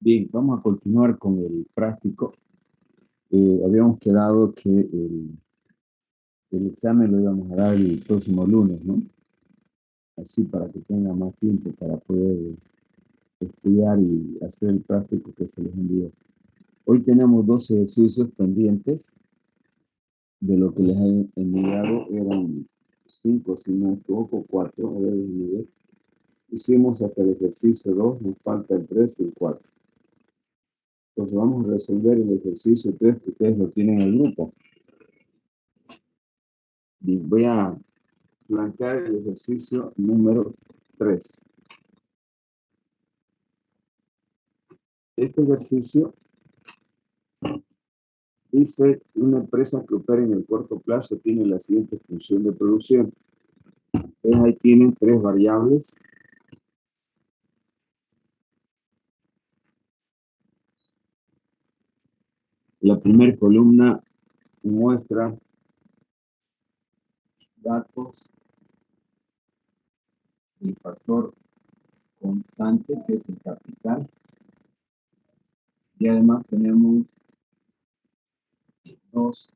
Bien, vamos a continuar con el práctico. Habíamos quedado que el examen lo íbamos a dar el próximo lunes, ¿no? Así para que tenga más tiempo para poder estudiar y hacer el práctico que se les envió. Hoy tenemos 2 ejercicios pendientes de lo que les he enviado. Eran 5, si no me equivoco, 4. A ver, hicimos hasta el ejercicio 2, nos falta el 3 y el 4. Entonces vamos a resolver el ejercicio 3 que ustedes lo tienen en el grupo. Y voy a plantear el ejercicio número 3. Este ejercicio dice: una empresa que opera en el corto plazo tiene la siguiente función de producción. Entonces ahí tienen 3 variables. La primera columna muestra datos del factor constante, que es el capital. Y además tenemos 2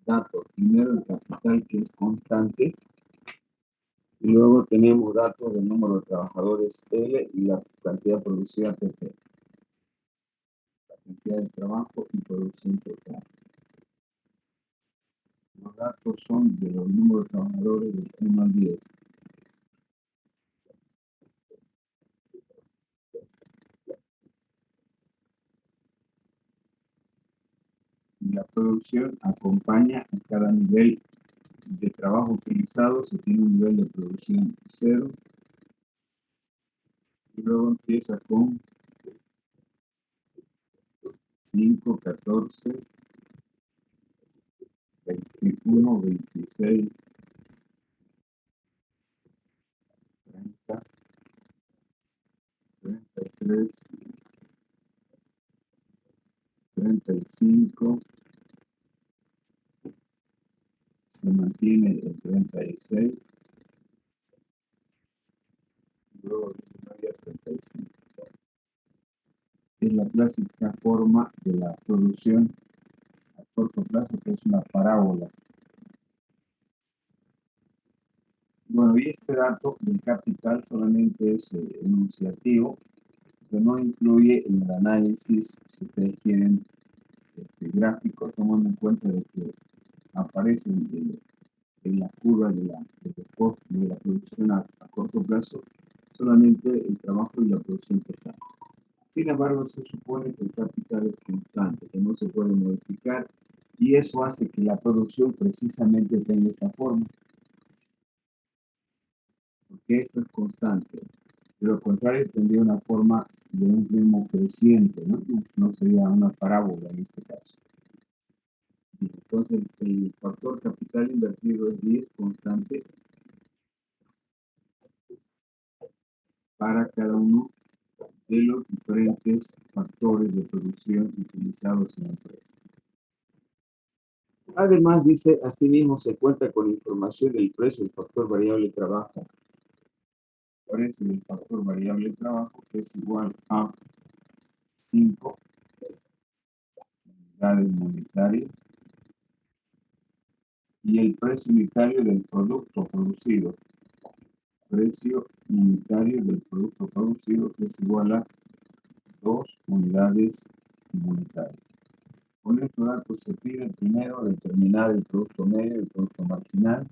datos. Primero el capital, que es constante. Y luego tenemos datos del número de trabajadores L y la cantidad producida PP. La cantidad de trabajo y producción total. Los datos son de los números de trabajadores del 1 al 10. Y la producción acompaña a cada nivel de trabajo utilizado. Se tiene un nivel de producción 0. Y luego empieza con 5, 14, 21, 26, 30, 33, 35, se mantiene el 36, y luego 19 a 35. Es la clásica forma de la producción a corto plazo, que es una parábola. Bueno, y este dato del capital solamente es enunciativo, que no incluye en el análisis, si ustedes quieren, gráfico, tomando en cuenta de que aparece en la curva de la producción a corto plazo solamente el trabajo y la producción total. Sin embargo, se supone que el capital es constante, que no se puede modificar, y eso hace que la producción precisamente tenga esta forma, porque esto es constante. De lo contrario, tendría una forma de un ritmo creciente, ¿no? No sería una parábola en este caso. Entonces, el factor capital invertido es 10 constante para cada uno de los diferentes factores de producción utilizados en la empresa. Además, dice: asimismo, se cuenta con información del precio del factor variable de trabajo. Precio del factor variable de trabajo, que es igual a 5 unidades monetarias, y el precio unitario del producto producido. Precio unitario del producto producido, que es igual a 2 unidades monetarias. Con estos datos se pide primero determinar el producto medio y el producto marginal.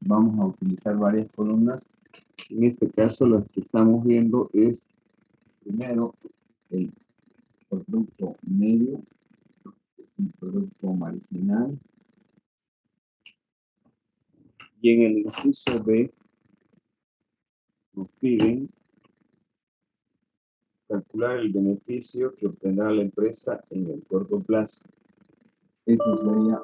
Vamos a utilizar varias columnas. En este caso, lo que estamos viendo es primero el producto medio, el producto marginal, y en el inciso B nos piden calcular el beneficio que obtendrá la empresa en el corto plazo. Esto sería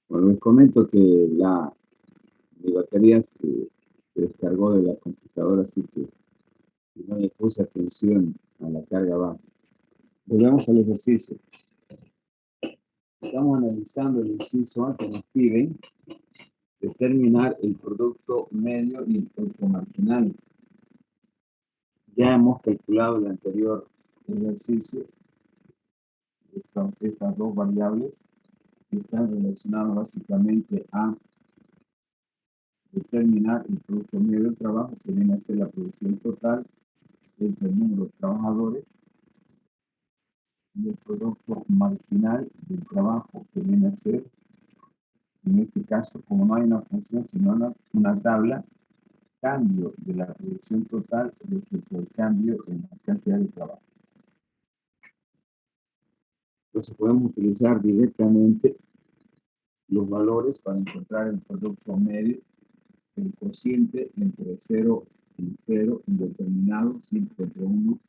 bueno, les comento que mi batería se descargó de la computadora, así que no le puse atención a la carga baja. Volvemos al ejercicio. Estamos analizando el inciso A que nos piden determinar el producto medio y el producto marginal. Ya hemos calculado el anterior ejercicio. Estas dos variables están relacionadas básicamente a determinar el producto medio del trabajo, que viene a ser la producción total entre el número de trabajadores, y el producto marginal del trabajo, que viene a ser, en este caso, como no hay una función, sino una tabla, cambio de la producción total respecto al cambio en la cantidad de trabajo. Entonces podemos utilizar directamente los valores para encontrar el producto medio, el cociente entre 0 y 0, indeterminado, 5 entre 1,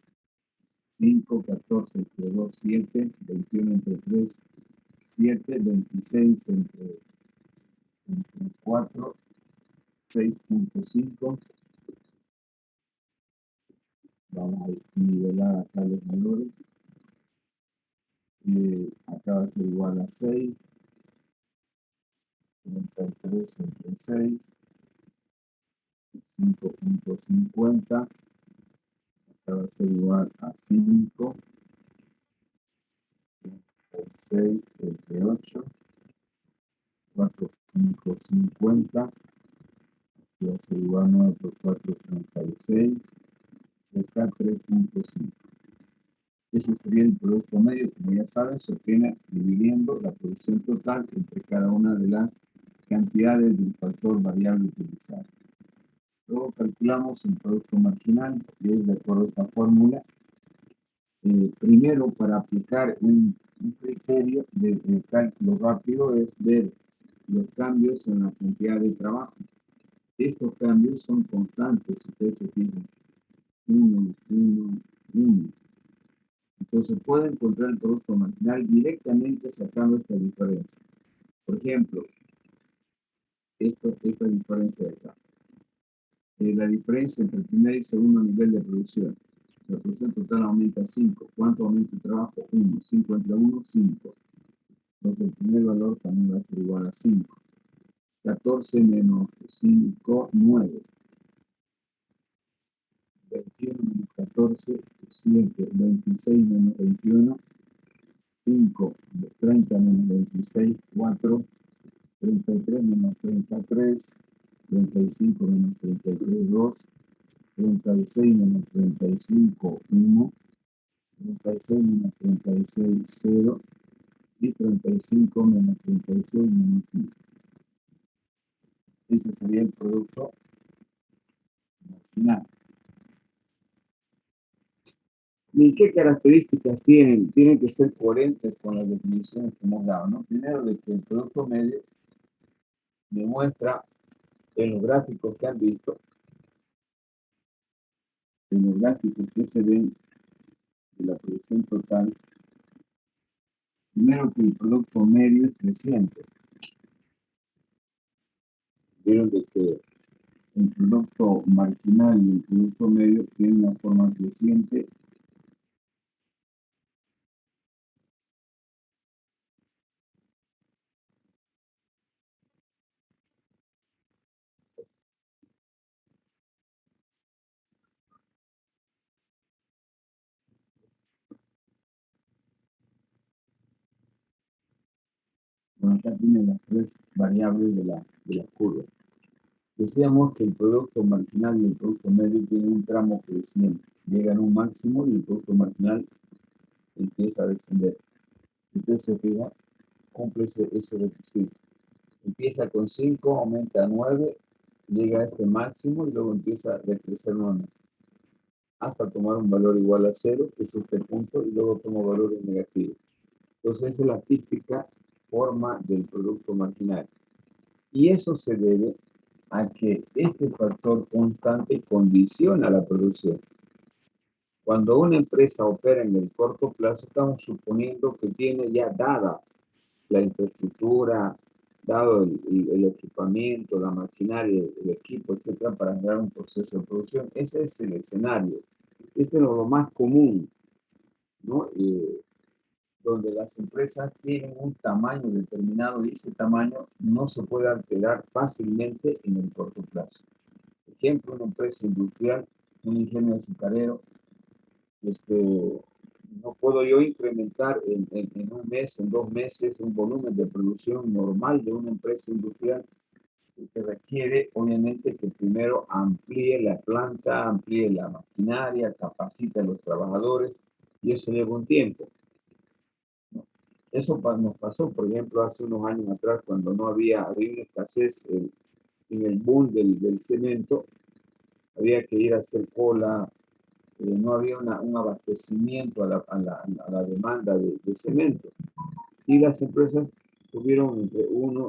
5, 14 entre 2, 7, 21 entre 3, 7, 26 entre 4, 6.5. Vamos a nivelar acá los valores. Acá va a ser igual a 6, 33 entre 6, 5.50. Acá va a ser igual a 5, 6 entre 8, 4.50. Aquí va a ser igual a 9 por 4, 36. Y acá 3.5. Ese sería el producto medio, como ya saben, se obtiene dividiendo la producción total entre cada una de las cantidades del factor variable utilizado. Luego calculamos el producto marginal, que es de acuerdo a esta fórmula. Primero, para aplicar un criterio de cálculo rápido, es ver los cambios en la cantidad de trabajo. Estos cambios son constantes, si ustedes se fijan. 1, 1, 1. Entonces puede encontrar el producto marginal directamente sacando esta diferencia. Por ejemplo, esta diferencia de acá. La diferencia entre el primer y segundo nivel de producción. La producción total aumenta 5. ¿Cuánto aumenta el trabajo? 1. 5 entre 1, 5. Entonces el primer valor también va a ser igual a 5. 14 menos 5, 9. 21 menos 14, 7. 26 menos 21, 5. 30 menos 26, 4. 33 menos 33. 35 menos 33, 2. 36 menos 35, 1. 36 menos 36, 0. Y 35 menos 36 menos 1. Ese sería el producto final. ¿Y qué características tienen? Tienen que ser coherentes con las definiciones que hemos dado, ¿no? Primero, de que el producto medio demuestra en los gráficos que han visto, en los gráficos que se ven de la producción total, primero que el producto medio es creciente. Vieron de que el producto marginal y el producto medio tienen una forma creciente. Bueno, acá tienen las tres variables de la curva. Decíamos que el producto marginal y el producto medio tienen un tramo creciente. Llegan a un máximo y el producto marginal empieza a descender. Usted se fija, cumple ese requisito. Empieza con 5, aumenta a 9, llega a este máximo y luego empieza a decrecer nuevamente. Hasta tomar un valor igual a 0, que es este punto, y luego toma valores negativos. Entonces, esa es la típica forma del producto marginal. Y eso se debe a que este factor constante condiciona la producción. Cuando una empresa opera en el corto plazo, estamos suponiendo que tiene ya dada la infraestructura, dado el equipamiento, la maquinaria, el equipo, etcétera, para generar un proceso de producción. Ese es el escenario. Este es lo más común, ¿no? Donde las empresas tienen un tamaño determinado y ese tamaño no se puede alterar fácilmente en el corto plazo. Por ejemplo, una empresa industrial, un ingenio azucarero, no puedo yo incrementar en un mes, en 2 meses, un volumen de producción normal de una empresa industrial que requiere, obviamente, que primero amplíe la planta, amplíe la maquinaria, capacite a los trabajadores, y eso lleva un tiempo. Eso nos pasó, por ejemplo, hace unos años atrás, cuando no había una escasez en el boom del cemento, había que ir a hacer cola, no había un abastecimiento a la demanda de cemento. Y las empresas tuvieron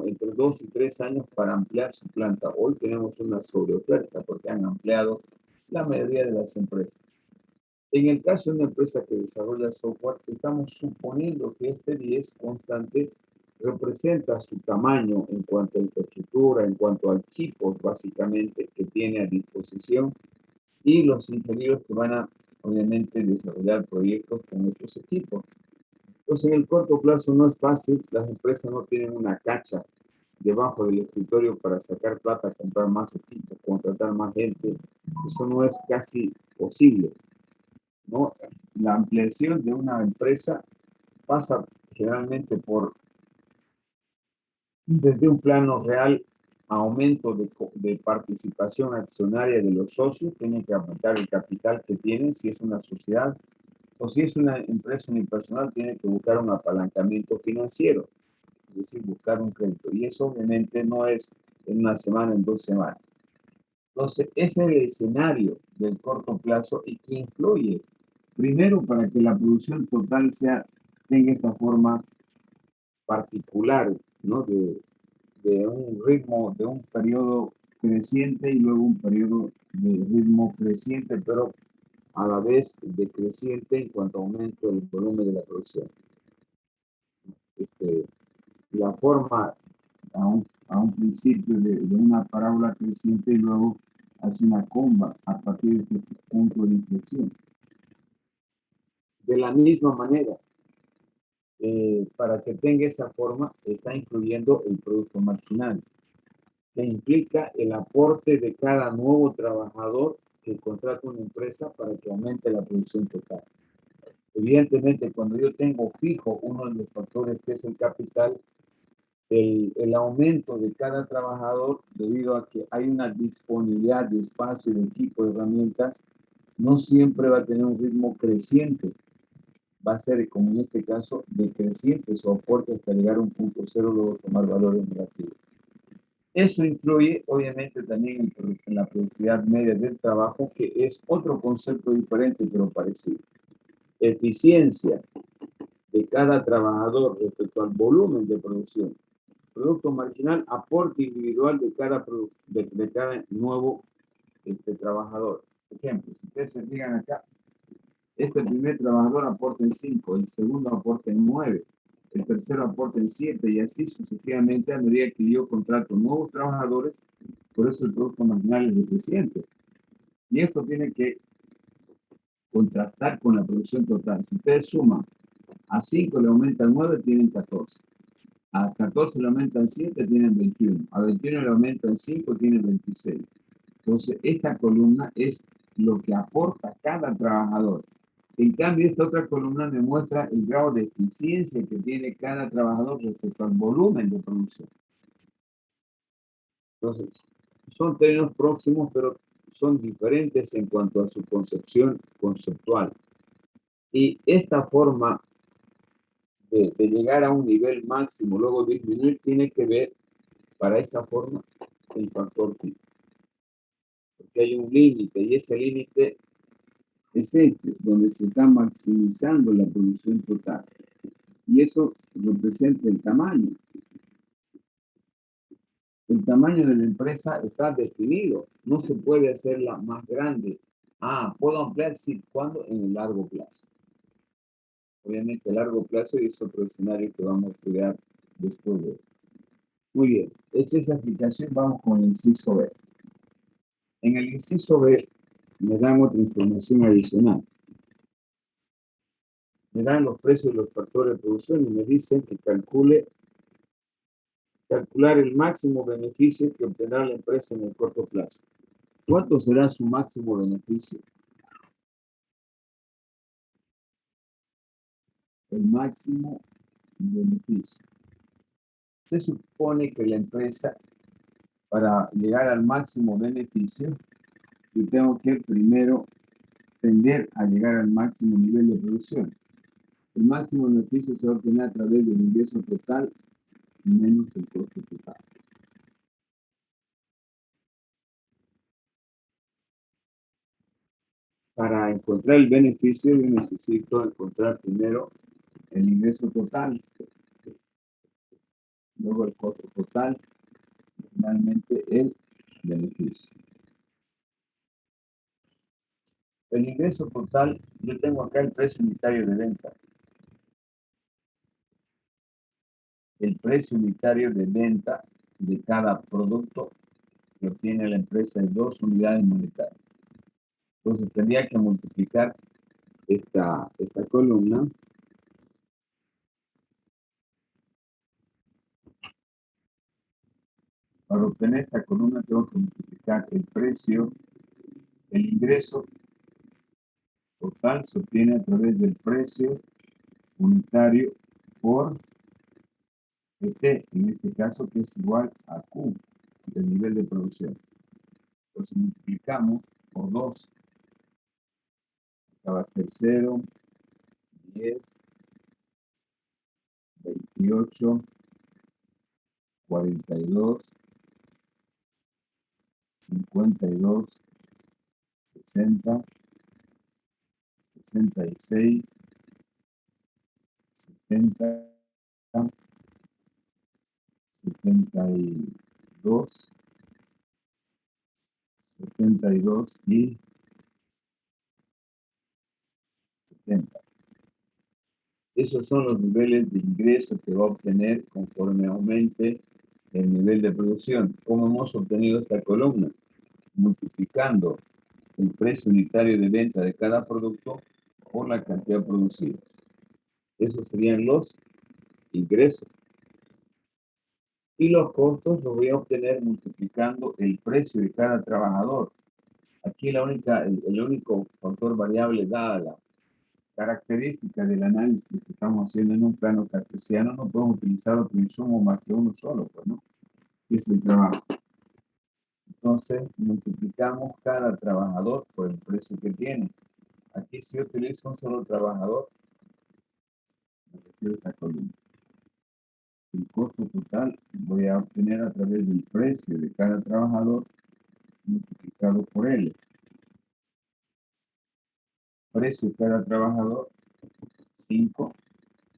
entre 2 y 3 años para ampliar su planta. Hoy tenemos una sobreoferta porque han ampliado la mayoría de las empresas. En el caso de una empresa que desarrolla software, estamos suponiendo que este 10 constante representa su tamaño en cuanto a infraestructura, en cuanto a equipos básicamente que tiene a disposición y los ingenieros que van a, obviamente, desarrollar proyectos con estos equipos. Entonces, en el corto plazo no es fácil, las empresas no tienen una cacha debajo del escritorio para sacar plata, comprar más equipos, contratar más gente. Eso no es casi posible, ¿no? La ampliación de una empresa pasa generalmente desde un plano real, aumento de participación accionaria de los socios, tienen que aumentar el capital que tienen, si es una sociedad, o si es una empresa unipersonal, tiene que buscar un apalancamiento financiero, es decir, buscar un crédito. Y eso obviamente no es en una semana, en 2 semanas. Entonces, ese es el escenario del corto plazo y que influye, primero, para que la producción total tenga esta forma particular, ¿no? De un ritmo, de un periodo creciente y luego un periodo de ritmo creciente, pero a la vez decreciente en cuanto a aumento del volumen de la producción. La forma a un principio de una parábola creciente y luego hace una comba a partir de este punto de inflexión. De la misma manera, para que tenga esa forma, está incluyendo el producto marginal, que implica el aporte de cada nuevo trabajador que contrata una empresa para que aumente la producción total. Evidentemente, cuando yo tengo fijo uno de los factores que es el capital, el aumento de cada trabajador, debido a que hay una disponibilidad de espacio, de equipo, de herramientas, no siempre va a tener un ritmo creciente. Va a ser, como en este caso, decreciente su aporte hasta llegar a un punto cero, luego tomar valores negativos. Eso influye, obviamente, también en la productividad media del trabajo, que es otro concepto diferente, pero parecido. Eficiencia de cada trabajador respecto al volumen de producción. Producto marginal, aporte individual de cada nuevo trabajador. Por ejemplo, si ustedes se fijan acá, este primer trabajador aporta en 5, el segundo aporta en 9, el tercero aporta en 7 y así sucesivamente a medida que yo contrato nuevos trabajadores, por eso el producto marginal es deficiente. Y esto tiene que contrastar con la producción total. Si ustedes suman, a 5 le aumentan 9, tienen 14. A 14 le aumentan 7, tienen 21. A 21 le aumentan 5, tienen 26. Entonces, esta columna es lo que aporta cada trabajador. En cambio, esta otra columna me muestra el grado de eficiencia que tiene cada trabajador respecto al volumen de producción. Entonces, son términos próximos, pero son diferentes en cuanto a su concepción conceptual. Y esta forma de llegar a un nivel máximo, luego disminuir, tiene que ver, para esa forma, el factor pi. Porque hay un límite, y ese límite es este, donde se está maximizando la producción total. Y eso representa el tamaño. El tamaño de la empresa está definido. No se puede hacerla más grande. Puedo ampliar, sí, ¿cuándo? En el largo plazo. Obviamente, a largo plazo es otro escenario que vamos a estudiar después de esto. Muy bien, hecha esa aplicación, vamos con el inciso B. En el inciso B me dan otra información adicional. Me dan los precios de los factores de producción y me dicen que calcular el máximo beneficio que obtendrá la empresa en el corto plazo. ¿Cuánto será su máximo beneficio? El máximo beneficio. Se supone que la empresa, para llegar al máximo beneficio, yo tengo que primero tender a llegar al máximo nivel de producción. El máximo beneficio se obtiene a través del ingreso total menos el costo total. Para encontrar el beneficio, yo necesito encontrar primero el ingreso total, luego el costo total, y finalmente el beneficio. El ingreso total, yo tengo acá el precio unitario de venta. El precio unitario de venta de cada producto que obtiene la empresa es 2 unidades monetarias. Entonces tendría que multiplicar esta columna para obtener esta columna tengo que multiplicar el precio, el ingreso total se obtiene a través del precio unitario por T, en este caso que es igual a Q, del nivel de producción. Entonces multiplicamos por 2, acá va a ser 0, 10, 28, 42, 52, 60, 66, 70, 72, 72 y 70. Esos son los niveles de ingreso que va a obtener conforme aumente el nivel de producción. ¿Cómo hemos obtenido esta columna? Multiplicando el precio unitario de venta de cada producto por la cantidad producida. Esos serían los ingresos. Y los costos los voy a obtener multiplicando el precio de cada trabajador. Aquí el único factor variable dada la característica del análisis que estamos haciendo en un plano cartesiano, no podemos utilizar otro insumo más que uno solo, pues, ¿no? Que es el trabajo. Entonces, multiplicamos cada trabajador por el precio que tiene. Aquí si yo utilizo un solo trabajador, me refiero a esta columna. El costo total voy a obtener a través del precio de cada trabajador multiplicado por L. Precio de cada trabajador, 5,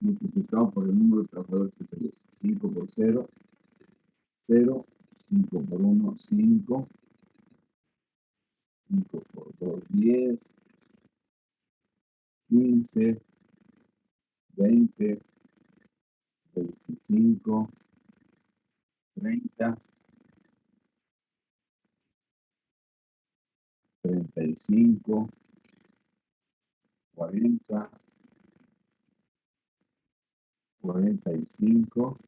multiplicado por el número de trabajadores que utiliza. 5 por 0, 0, 5 por 1, 5, 5 por 2, 10, 15, 20, 25, 30, 35, 40, 45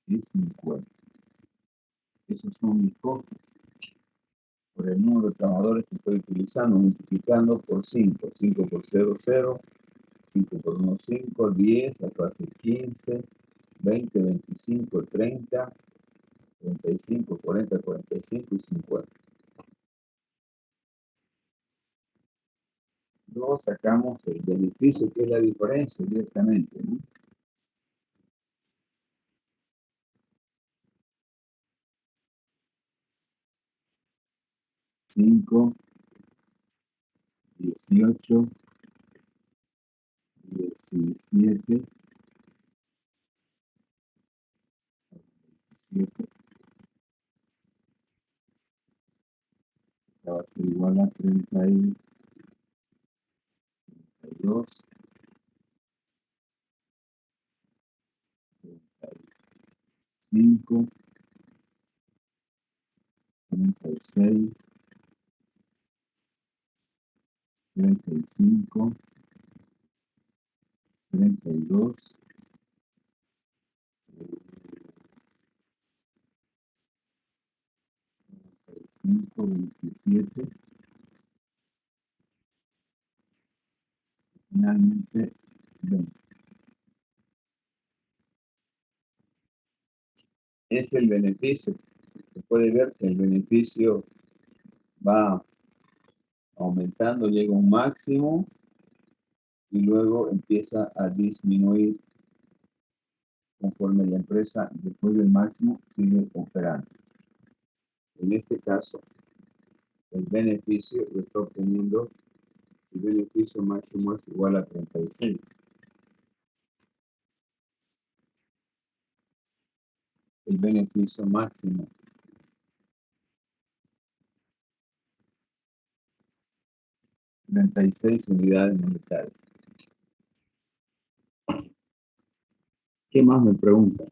y 50. Esos son mis costos por el número de trabajadores que estoy utilizando, multiplicando por 5. 5 por 0, 0. 5 por 1, 5. 10, acá hace 15, 20, 25, 30, 35, 40, 45 y 50. Luego sacamos el beneficio, que es la diferencia directamente, ¿no? 5, 18, 17, 7, va a ser igual a 32, 35, 36, 35, 32, 5, 27, finalmente 20. Es el beneficio. Se puede ver que el beneficio va aumentando, llega a un máximo y luego empieza a disminuir conforme la empresa después del máximo sigue operando. En este caso, el beneficio lo está obteniendo, el beneficio máximo es igual a 36. El beneficio máximo. 36 unidades monetarias. ¿Qué más me preguntan?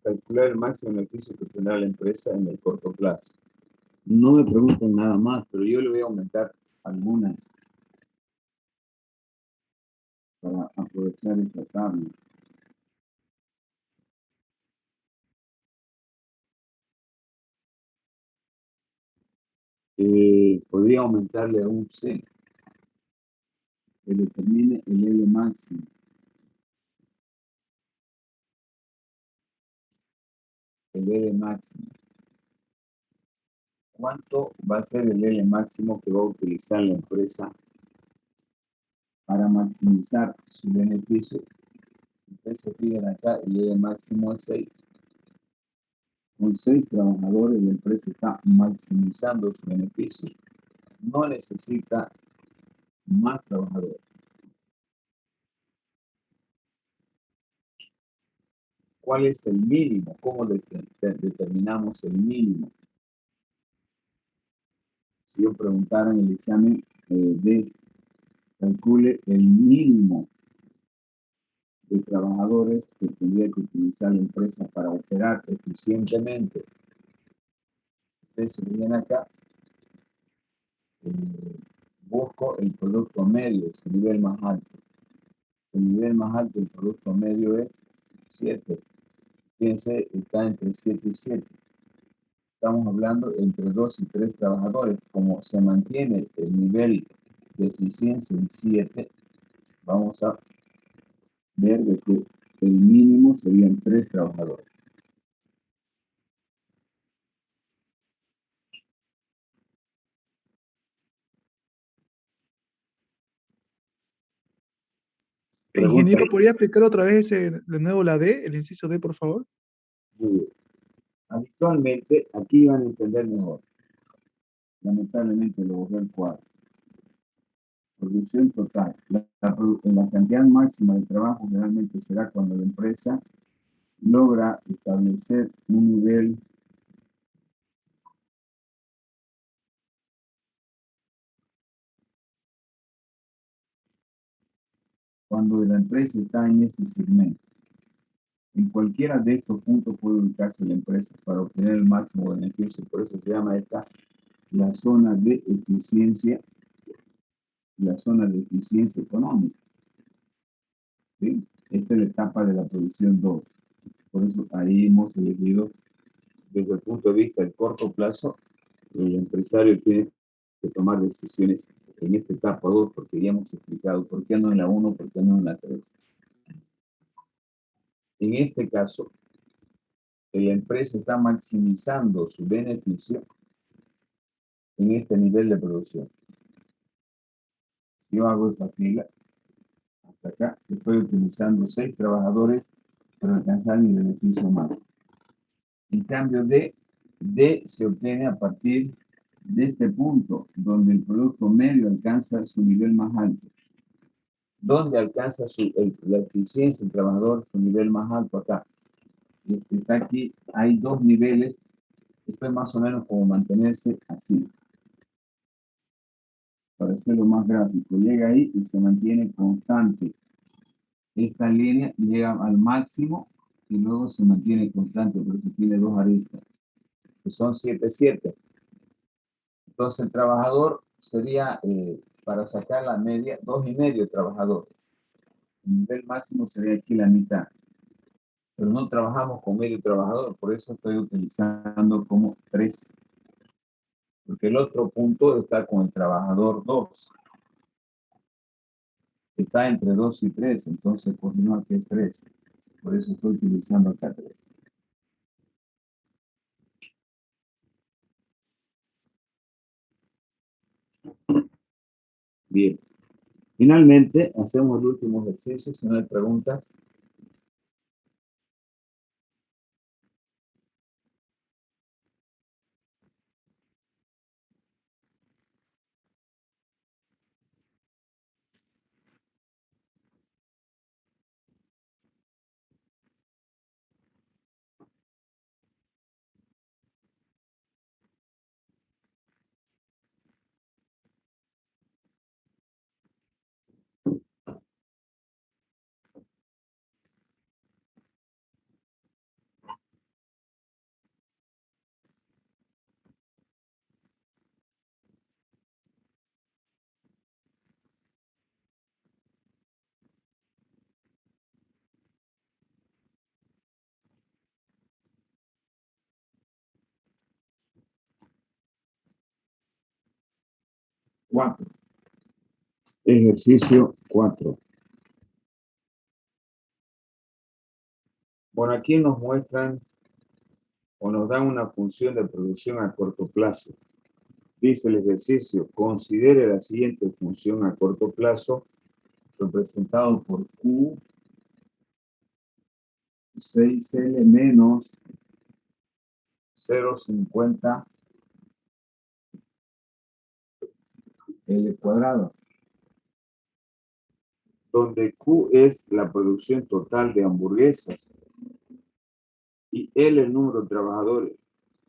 Calcular el máximo beneficio que tendrá la empresa en el corto plazo. No me preguntan nada más, pero yo le voy a aumentar algunas para aprovechar esta tabla. Podría aumentarle a un C, que determine el L máximo. El L máximo. ¿Cuánto va a ser el L máximo que va a utilizar la empresa para maximizar su beneficio? Ustedes se fijan acá, el L máximo es 6. Con 6 trabajadores, la empresa está maximizando su beneficio. No necesita más trabajadores. ¿Cuál es el mínimo? ¿Cómo determinamos el mínimo? Si yo preguntara en el examen calcule el mínimo de trabajadores que tendría que utilizar la empresa para operar eficientemente, precio que viene acá, busco el producto medio, su nivel más alto. El nivel más alto del producto medio es 7. Fíjense, está entre 7 y 7. Estamos hablando entre 2 y 3 trabajadores. Como se mantiene el nivel de eficiencia en 7, vamos a ver de que el mínimo serían 3 trabajadores. Pregunta. Ingeniero, ¿podría explicar otra vez de nuevo la D, el inciso D, por favor? Muy bien. Habitualmente, aquí van a entender mejor. Lamentablemente lo borré el cuadro. Producción total. La cantidad máxima de trabajo generalmente será cuando la empresa logra establecer un nivel cuando la empresa está en este segmento. En cualquiera de estos puntos puede ubicarse la empresa para obtener el máximo beneficio. Por eso se llama esta la zona de eficiencia, económica. ¿Sí? Esta es la etapa de la producción 2. Por eso ahí hemos elegido, desde el punto de vista del corto plazo, el empresario tiene que tomar decisiones en esta etapa 2, porque ya hemos explicado por qué no en la 1, por qué no en la 3. En este caso, la empresa está maximizando su beneficio en este nivel de producción. Si yo hago esta fila, hasta acá, estoy utilizando 6 trabajadores para alcanzar mi beneficio máximo. En cambio, D se obtiene a partir de este punto, donde el producto medio alcanza su nivel más alto. ¿Dónde alcanza la eficiencia del trabajador su nivel más alto? Acá. Está aquí, hay 2 niveles. Esto es más o menos como mantenerse así. Para hacerlo más gráfico, llega ahí y se mantiene constante. Esta línea llega al máximo y luego se mantiene constante, por eso tiene 2 aristas, que son 7, 7. Entonces el trabajador sería, para sacar la media, 2,5 trabajadores. El nivel máximo sería aquí la mitad. Pero no trabajamos con medio trabajador, por eso estoy utilizando como 3. Porque el otro punto está con el trabajador 2. Está entre 2 y 3, entonces continúa que es 3. Por eso estoy utilizando acá 3. Bien. Finalmente, hacemos el último ejercicio, si no hay preguntas. Cuatro. Ejercicio 4. Bueno, aquí nos muestran o nos dan una función de producción a corto plazo. Dice el ejercicio, considere la siguiente función a corto plazo representado por Q 6L menos 0,50 L cuadrado, donde Q es la producción total de hamburguesas y L el número de trabajadores,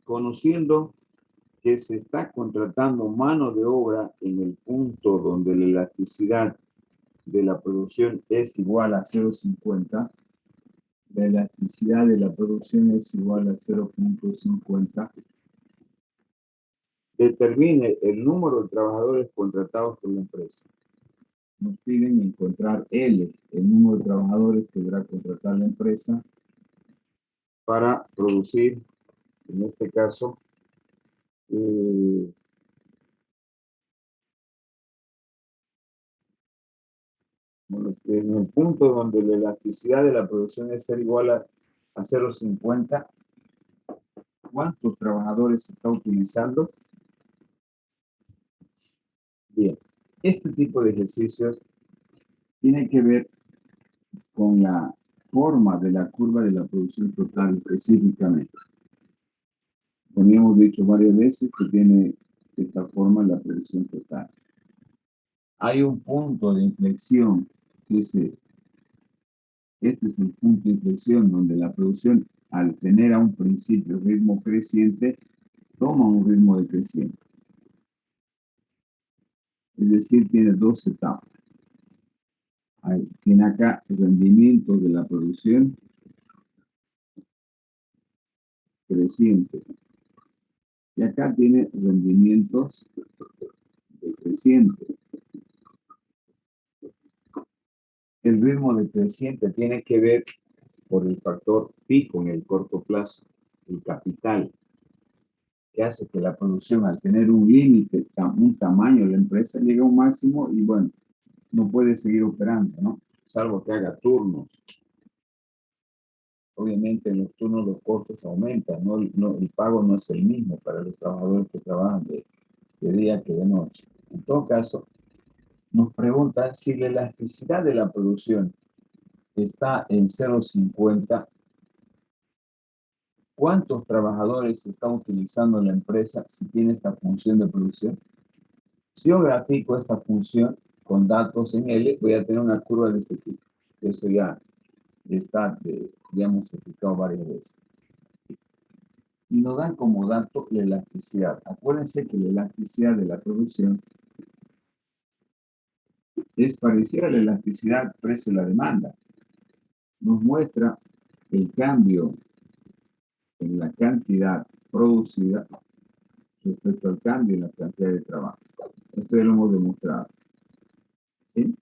conociendo que se está contratando mano de obra en el punto donde la elasticidad de la producción es igual a 0,50, la elasticidad de la producción es igual a 0,50, Determine el número de trabajadores contratados por la empresa. Nos piden encontrar L, el número de trabajadores que deberá contratar la empresa para producir, en este caso, en el punto donde la elasticidad de la producción es ser igual a 0,50, ¿cuántos trabajadores se está utilizando? Bien, este tipo de ejercicios tiene que ver con la forma de la curva de la producción total específicamente. Como hemos dicho varias veces, que tiene esta forma la producción total. Hay un punto de inflexión, que este es el punto de inflexión donde la producción, al tener a un principio ritmo creciente, toma un ritmo decreciente. Es decir, tiene dos etapas. Tiene acá el rendimiento de la producción creciente. Y acá tiene rendimientos decrecientes. El ritmo decreciente tiene que ver por el factor pico en el corto plazo, el capital, que hace que la producción, al tener un límite, un tamaño, la empresa llega a un máximo y bueno, no puede seguir operando, ¿no? Salvo que haga turnos. Obviamente en los turnos los costos aumentan, ¿no? El pago no es el mismo para los trabajadores que trabajan de día que de noche. En todo caso, nos preguntan si la elasticidad de la producción está en 0,50, ¿cuántos trabajadores está utilizando la empresa si tiene esta función de producción? Si yo grafico esta función con datos en L, voy a tener una curva de este tipo. Eso ya hemos explicado varias veces. Y nos dan como dato la elasticidad. Acuérdense que la elasticidad de la producción es parecida a la elasticidad precio de la demanda. Nos muestra el cambio en la cantidad producida respecto al cambio en la cantidad de trabajo. Esto ya lo hemos demostrado. ¿Sí?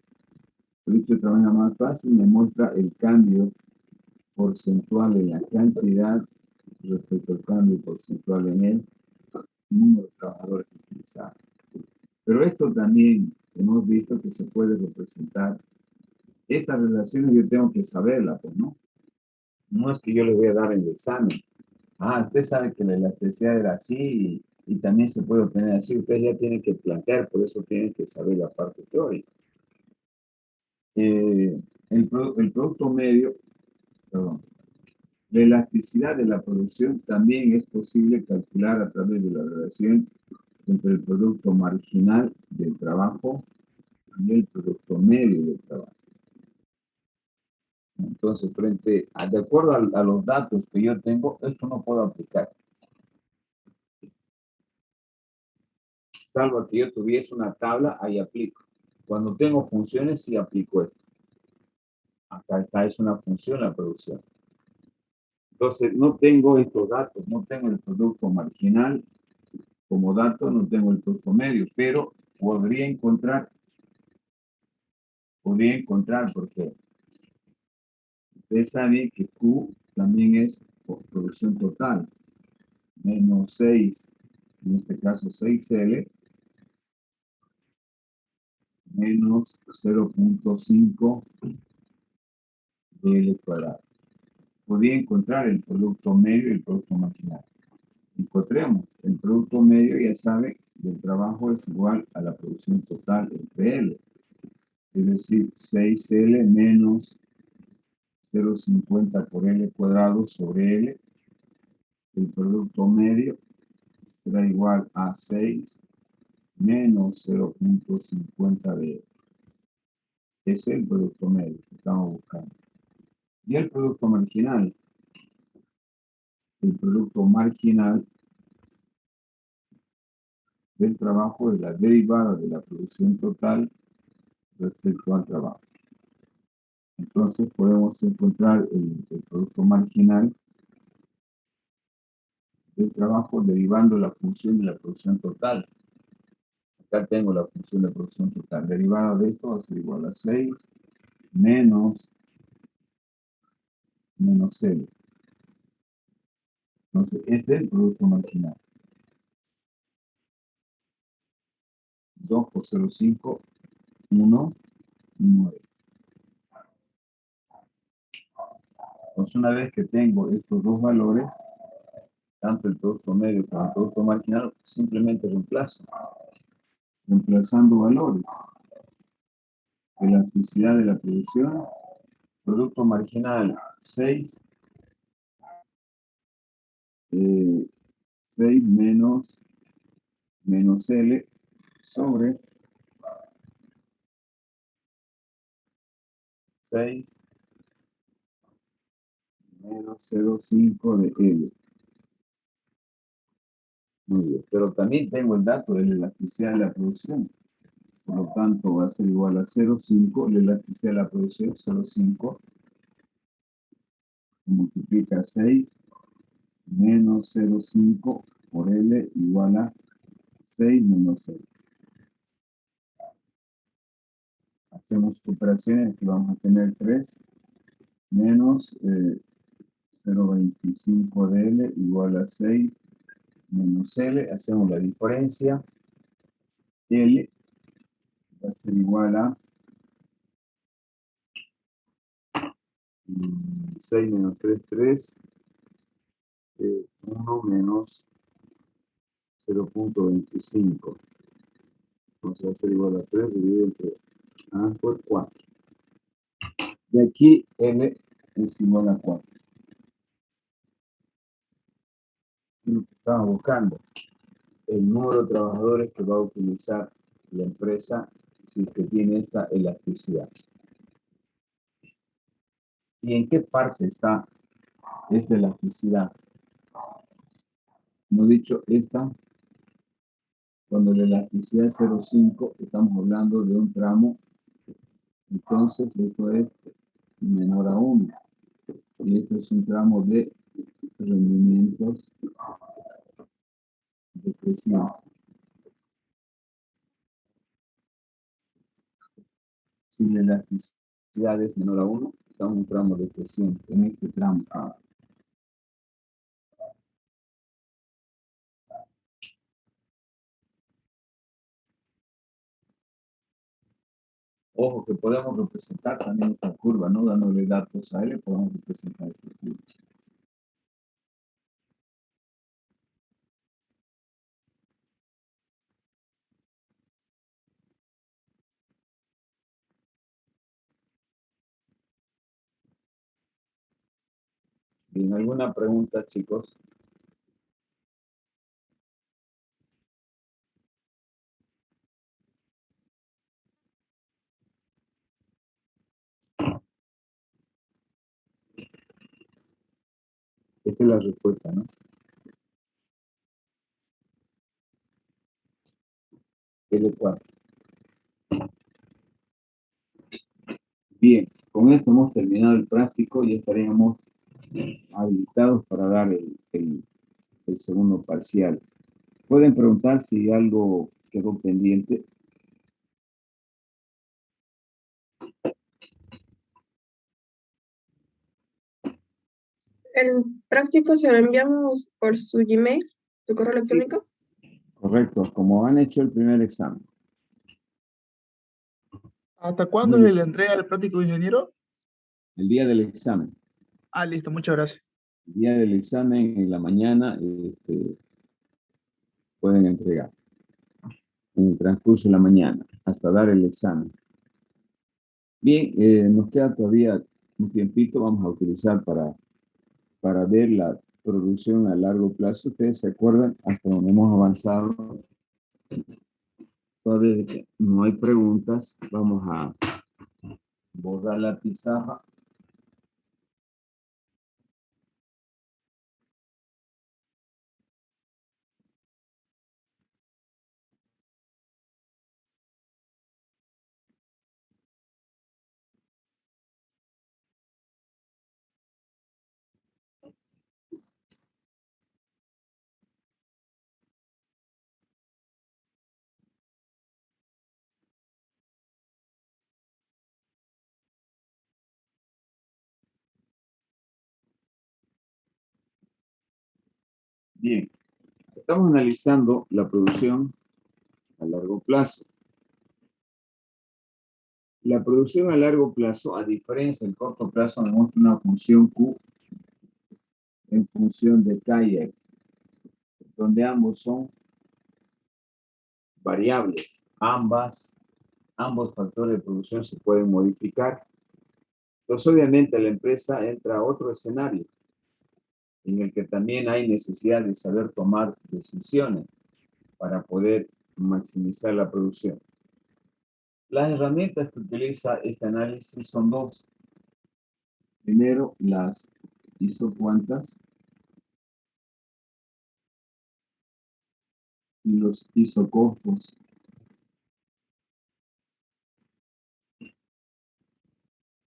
Dicho de manera más fácil, me muestra el cambio porcentual en la cantidad respecto al cambio porcentual en el número de trabajadores utilizados. Pero esto también hemos visto que se puede representar. Estas relaciones yo tengo que saberlas, pues, ¿no? No es que yo les voy a dar en el examen. Usted sabe que la elasticidad era así y también se puede obtener así. Ustedes ya tienen que plantear, por eso tienen que saber la parte teórica. El producto medio, perdón, la elasticidad de la producción también es posible calcular a través de la relación entre el producto marginal del trabajo y el producto medio del trabajo. Entonces, de acuerdo a los datos que yo tengo, esto no puedo aplicar. Salvo que yo tuviese una tabla, ahí aplico. Cuando tengo funciones, sí aplico esto. Acá es una función la producción. Entonces, no tengo estos datos, no tengo el producto marginal como dato, no tengo el producto medio, pero podría encontrar porque ustedes saben que Q también es producción total, menos 6, en este caso 6L, menos 0,5 de L cuadrado. Podría encontrar el producto medio y el producto marginal. Encontremos el producto medio, ya sabe, del trabajo es igual a la producción total entre L. Es decir, 6L menos 0,50 por L cuadrado sobre L. El producto medio será igual a 6 menos 0,50 de L. Ese es el producto medio que estamos buscando. Y el producto marginal. El producto marginal del trabajo es la derivada de la producción total respecto al trabajo. Entonces podemos encontrar el producto marginal el trabajo derivando la función de la producción total. Acá tengo la función de producción total. Derivada de esto va a ser igual a 6 menos L. Entonces, este es el producto marginal. 2 por 0,5, 1, 9. Entonces, una vez que tengo estos dos valores, tanto el producto medio como el producto marginal, simplemente reemplazo. Reemplazando valores. Elasticidad de la producción. Producto marginal 6. 6 menos L sobre 6 menos 0,5 de L. Muy bien, pero también tengo el dato de la elasticidad de la producción. Por lo tanto, va a ser igual a 0,5. La elasticidad de la producción, 0,5. Multiplica 6 menos 0,5 por L igual a 6 menos L. Hacemos operaciones que vamos a tener 3 menos 0,25 de L igual a 6 menos L. Hacemos la diferencia. L va a ser igual a 6 menos 3, 3. 1 menos 0,25. Entonces va a ser igual a 3 dividido entre A por 4. De aquí L es igual a 4. Es lo que estamos buscando. El número de trabajadores que va a utilizar la empresa si es que tiene esta elasticidad. ¿Y en qué parte está esta elasticidad? Hemos dicho esta, cuando la elasticidad es 0,5, estamos hablando de un tramo, entonces esto es menor a 1. Y esto es un tramo de rendimientos de presión. Si la elasticidad es menor a 1, estamos en un tramo de presión, en este tramo. Ojo que podemos representar también esta curva, ¿no? Dándole datos a L, podemos representar esta curva. Bien, ¿alguna pregunta, chicos? Esta es la respuesta, ¿no? L4. Bien, con esto hemos terminado el práctico y estaríamos habilitados para dar el segundo parcial. Pueden preguntar si algo quedó pendiente. El práctico se lo enviamos por su Gmail, tu correo Sí, electrónico. correcto, como han hecho el primer examen. ¿Hasta cuándo Muy es bien. la entrega del práctico de ingeniero? El día del examen. Ah, listo, muchas gracias. El día del examen en la mañana pueden entregar. En el transcurso de la mañana, hasta dar el examen. Bien, nos queda todavía un tiempito, vamos a utilizar para ver la producción a largo plazo. Ustedes se acuerdan hasta donde hemos avanzado. Todavía no hay preguntas. Vamos a borrar la pizarra. Bien, estamos analizando la producción a largo plazo. La producción a largo plazo, a diferencia del corto plazo, me muestra una función Q en función de K y L, donde ambos son variables. Ambos factores de producción se pueden modificar. Entonces, obviamente, la empresa entra a otro escenario en el que también hay necesidad de saber tomar decisiones para poder maximizar la producción. Las herramientas que utiliza este análisis son dos. Primero, las isocuantas y los isocostos.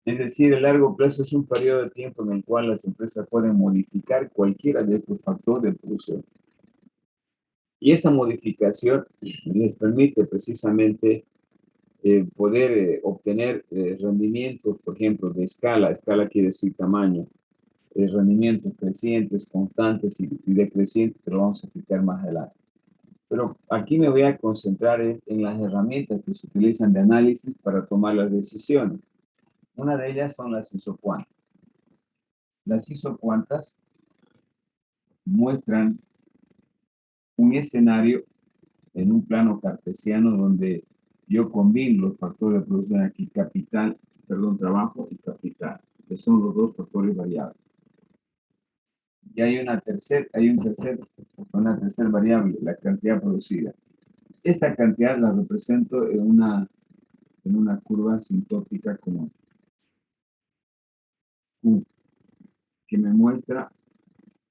Es decir, el largo plazo es un periodo de tiempo en el cual las empresas pueden modificar cualquiera de estos factores de producción. Y esa modificación les permite precisamente poder obtener rendimientos, por ejemplo, de escala. Escala quiere decir tamaño. Rendimientos crecientes, constantes y decrecientes, que lo vamos a explicar más adelante. Pero aquí me voy a concentrar en las herramientas que se utilizan de análisis para tomar las decisiones. Una de ellas son las isocuantas. Las isocuantas muestran un escenario en un plano cartesiano donde yo combino los factores de producción aquí, trabajo y capital, que son los dos factores variables. Y hay una tercera variable, la cantidad producida. Esta cantidad la represento en una curva asintótica como Q, que me muestra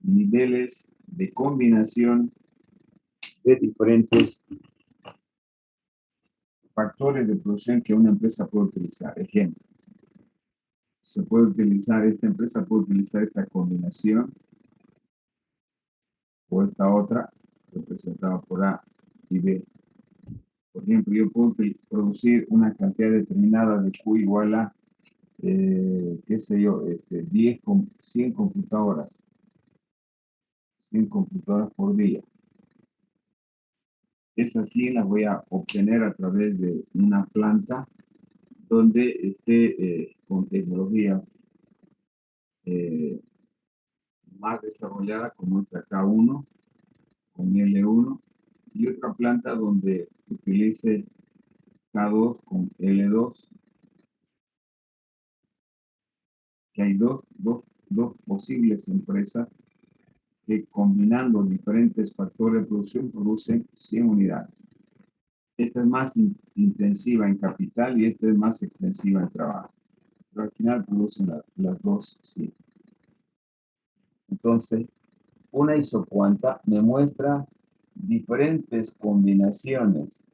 niveles de combinación de diferentes factores de producción que una empresa puede utilizar. Ejemplo, esta empresa puede utilizar esta combinación o esta otra, representada por A y B. Por ejemplo, yo puedo producir una cantidad determinada de Q igual a, qué sé yo, 100 computadoras. 100 computadoras por día. Esas 100 las voy a obtener a través de una planta donde esté con tecnología más desarrollada como esta K1, con L1, y otra planta donde utilice K2 con L2, que hay dos posibles empresas que combinando diferentes factores de producción producen 100 unidades. Esta es más intensiva en capital y esta es más extensiva en trabajo. Pero al final producen las dos, sí. Entonces, una isocuanta me muestra diferentes combinaciones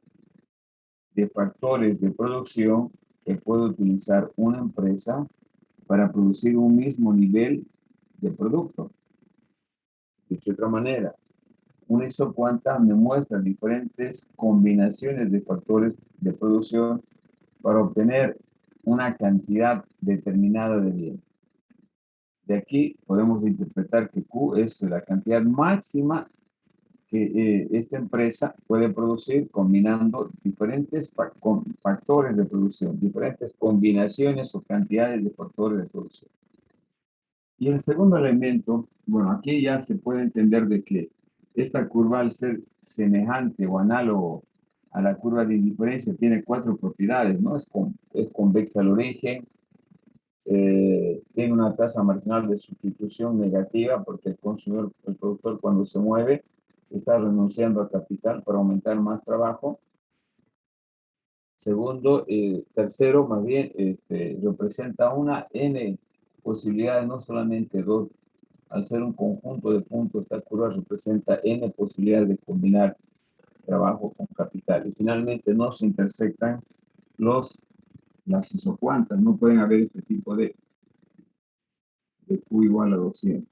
de factores de producción que puede utilizar una empresa para producir un mismo nivel de producto. Dicho de otra manera, una isocuanta me muestra diferentes combinaciones de factores de producción para obtener una cantidad determinada de bienes. De aquí podemos interpretar que Q es la cantidad máxima que esta empresa puede producir combinando diferentes factores de producción, diferentes combinaciones o cantidades de factores de producción. Y el segundo elemento, bueno, aquí ya se puede entender de que esta curva, al ser semejante o análogo a la curva de indiferencia, tiene 4 propiedades, ¿no? Es convexa al origen, tiene una tasa marginal de sustitución negativa porque el productor cuando se mueve está renunciando a capital para aumentar más trabajo. Segundo, tercero, más bien, representa una n posibilidades, no solamente dos. Al ser un conjunto de puntos, esta curva representa n posibilidades de combinar trabajo con capital. Y finalmente no se intersectan las isocuantas, no pueden haber este tipo de Q igual a 200,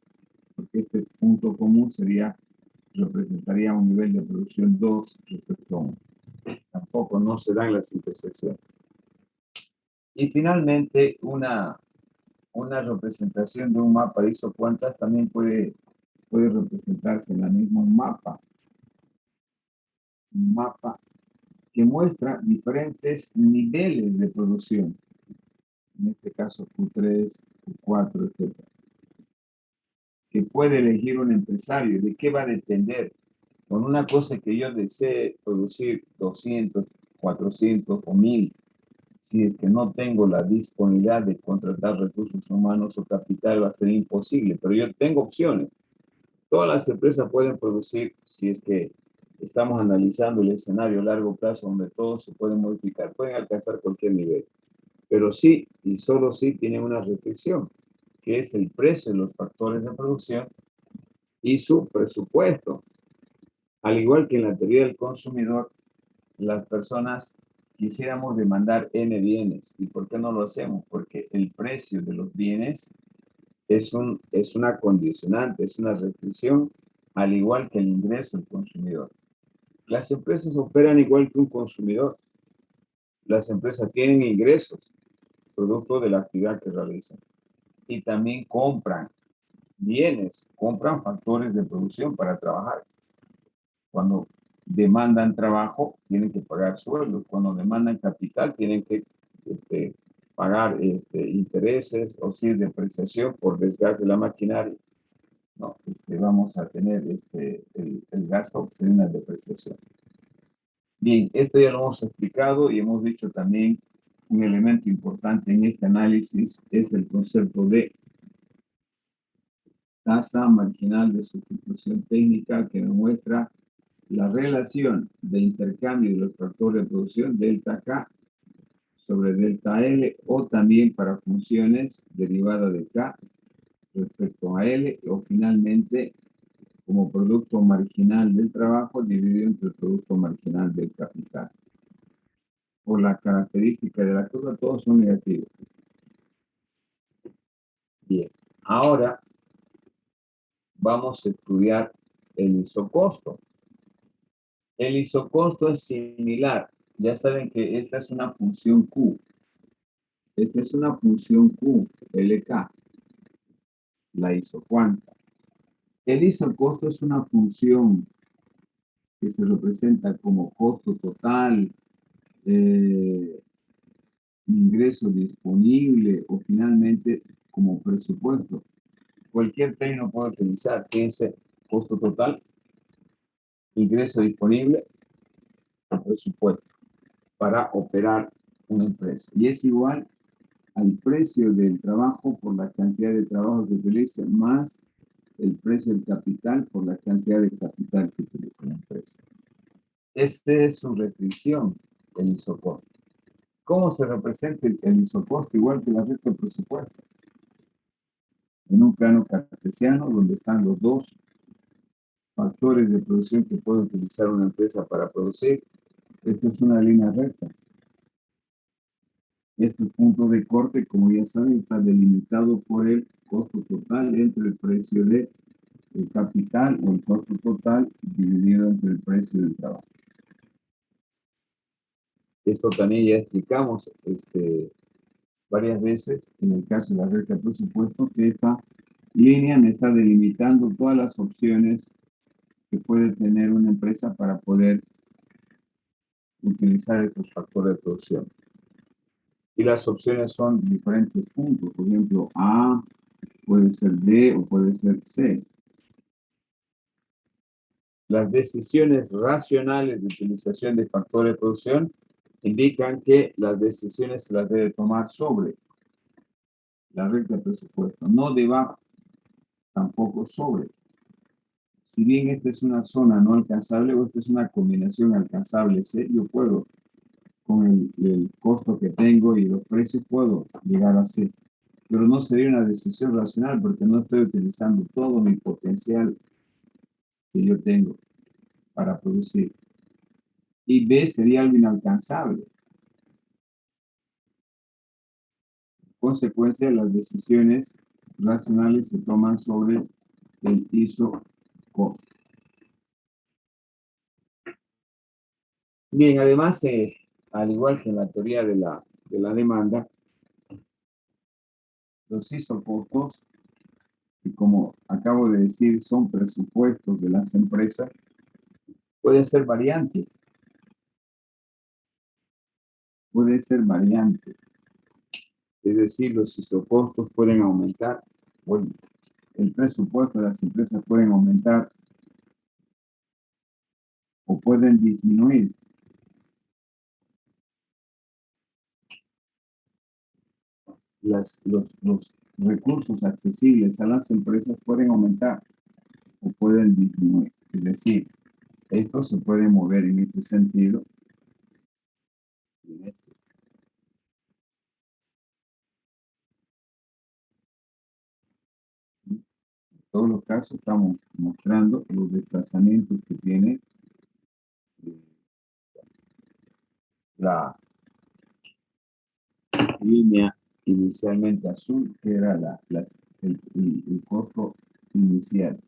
porque este punto común representaría un nivel de producción 2 respecto a 1. Tampoco no se dan las intersecciones. Y finalmente, una representación de un mapa de isocuantas también puede puede representarse en la misma un mapa que muestra diferentes niveles de producción. En este caso Q3, Q4, etc. Que puede elegir un empresario. ¿De qué va a depender? Con una cosa que yo desee producir 200, 400 o 1000, si es que no tengo la disponibilidad de contratar recursos humanos o capital, va a ser imposible, pero yo tengo opciones. Todas las empresas pueden producir, si es que estamos analizando el escenario a largo plazo donde todo se puede modificar, pueden alcanzar cualquier nivel. Pero sí, y solo sí, tienen una restricción, que es el precio de los factores de producción y su presupuesto. Al igual que en la teoría del consumidor, las personas quisiéramos demandar N bienes. ¿Y por qué no lo hacemos? Porque el precio de los bienes es una condicionante, es una restricción, al igual que el ingreso del consumidor. Las empresas operan igual que un consumidor. Las empresas tienen ingresos, producto de la actividad que realizan. Y también compran bienes, compran factores de producción para trabajar. Cuando demandan trabajo, tienen que pagar sueldos. Cuando demandan capital, tienen que pagar intereses o si depreciación por desgaste de la maquinaria. No, vamos a tener el gasto de una depreciación. Bien, esto ya lo hemos explicado y hemos dicho también un elemento importante en este análisis es el concepto de tasa marginal de sustitución técnica que demuestra la relación de intercambio de los factores de producción delta K sobre delta L o también para funciones derivadas de K respecto a L o finalmente como producto marginal del trabajo dividido entre el producto marginal del capital. Por la característica de la curva, todos son negativos. Bien, ahora vamos a estudiar el isocosto. El isocosto es similar. Ya saben que esta es una función Q. Esta es una función Q, LK, la isocuanta. El isocosto es una función que se representa como costo total, ingreso disponible o finalmente como presupuesto. Cualquier término puede utilizar, fíjense, costo total, ingreso disponible o presupuesto para operar una empresa. Y es igual al precio del trabajo por la cantidad de trabajo que utilice más el precio del capital por la cantidad de capital que utiliza la empresa. Esta es su restricción, el isocosto. ¿Cómo se representa el isocosto? Igual que la regla de presupuesto. En un plano cartesiano donde están los dos factores de producción que puede utilizar una empresa para producir. Esto es una línea recta. Este punto de corte, como ya saben, está delimitado por el costo total entre el precio del capital o el costo total dividido entre el precio del trabajo. Esto también ya explicamos varias veces en el caso de la regla de presupuesto, que esta línea me está delimitando todas las opciones que puede tener una empresa para poder utilizar estos factores de producción. Y las opciones son diferentes puntos, por ejemplo, A, puede ser D o puede ser C. Las decisiones racionales de utilización de factores de producción indican que las decisiones se las debe tomar sobre la regla de presupuesto, no debajo, tampoco sobre. Si bien esta es una zona no alcanzable o esta es una combinación alcanzable C, yo puedo, con el costo que tengo y los precios, puedo llegar a C. Pero no sería una decisión racional porque no estoy utilizando todo mi potencial que yo tengo para producir. Y B sería algo inalcanzable. En consecuencia, las decisiones racionales se toman sobre el isocosto. Bien, además, al igual que en la teoría de la demanda, los isocostos Y como acabo de decir, son presupuestos de las empresas, pueden ser variantes, puede ser variantes. Es decir, los isocostos pueden aumentar, bueno, el presupuesto de las empresas pueden aumentar o pueden disminuir. Los recursos accesibles a las empresas pueden aumentar o pueden disminuir. Es decir, esto se puede mover en este sentido. En todos los casos estamos mostrando los desplazamientos que tiene eh, la línea inicialmente azul, que era el costo inicial.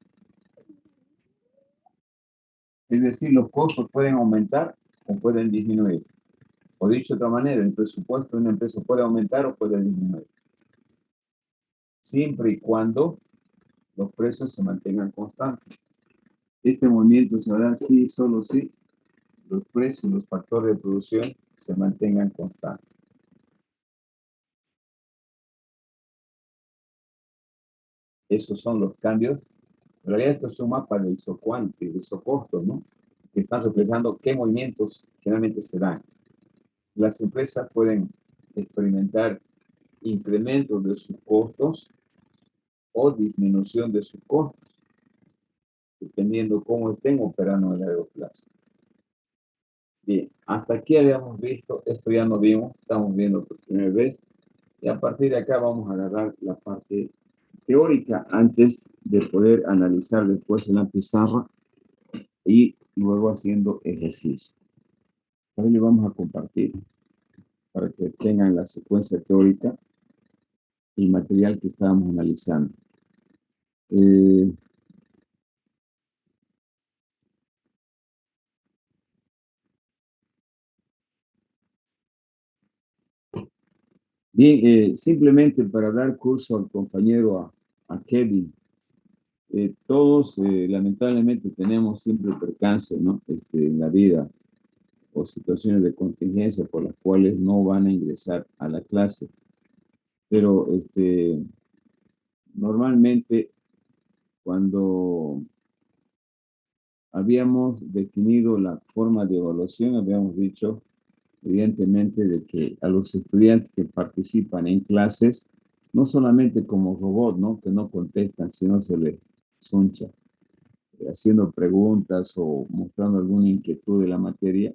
Es decir, los costos pueden aumentar o pueden disminuir. O dicho de otra manera, el presupuesto de una empresa puede aumentar o puede disminuir. Siempre y cuando los precios se mantengan constantes. Este movimiento se hará si, solo si los precios, los factores de producción se mantengan constantes. Esos son los cambios. En realidad esto es un mapa de isocuante, de isocostos, ¿no? Que están reflejando qué movimientos generalmente se dan. Las empresas pueden experimentar incrementos de sus costos o disminución de sus costos, dependiendo cómo estén operando en el largo plazo. Bien, hasta aquí habíamos visto, esto ya no vimos, estamos viendo por primera vez, y a partir de acá vamos a agarrar la parte teórica antes de poder analizar después en la pizarra y luego haciendo ejercicio. Ahora le vamos a compartir para que tengan la secuencia teórica y material que estábamos analizando. Bien, simplemente para dar curso al compañero, a Kevin, todos lamentablemente tenemos siempre percance, ¿no? En la vida o situaciones de contingencia por las cuales no van a ingresar a la clase. Pero normalmente cuando habíamos definido la forma de evaluación, habíamos dicho evidentemente de que a los estudiantes que participan en clases, no solamente como robot, ¿no? Que no contestan, sino se les suncha, haciendo preguntas o mostrando alguna inquietud de la materia,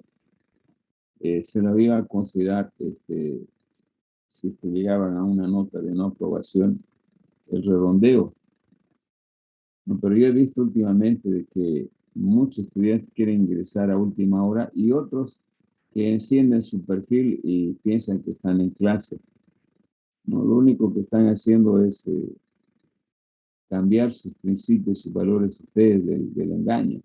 se la iba a considerar, si llegaban a una nota de no aprobación, el redondeo. ¿No? Pero yo he visto últimamente de que muchos estudiantes quieren ingresar a última hora y otros que encienden su perfil y piensan que están en clase. ¿No? Lo único que están haciendo es cambiar sus principios y valores ustedes del engaño.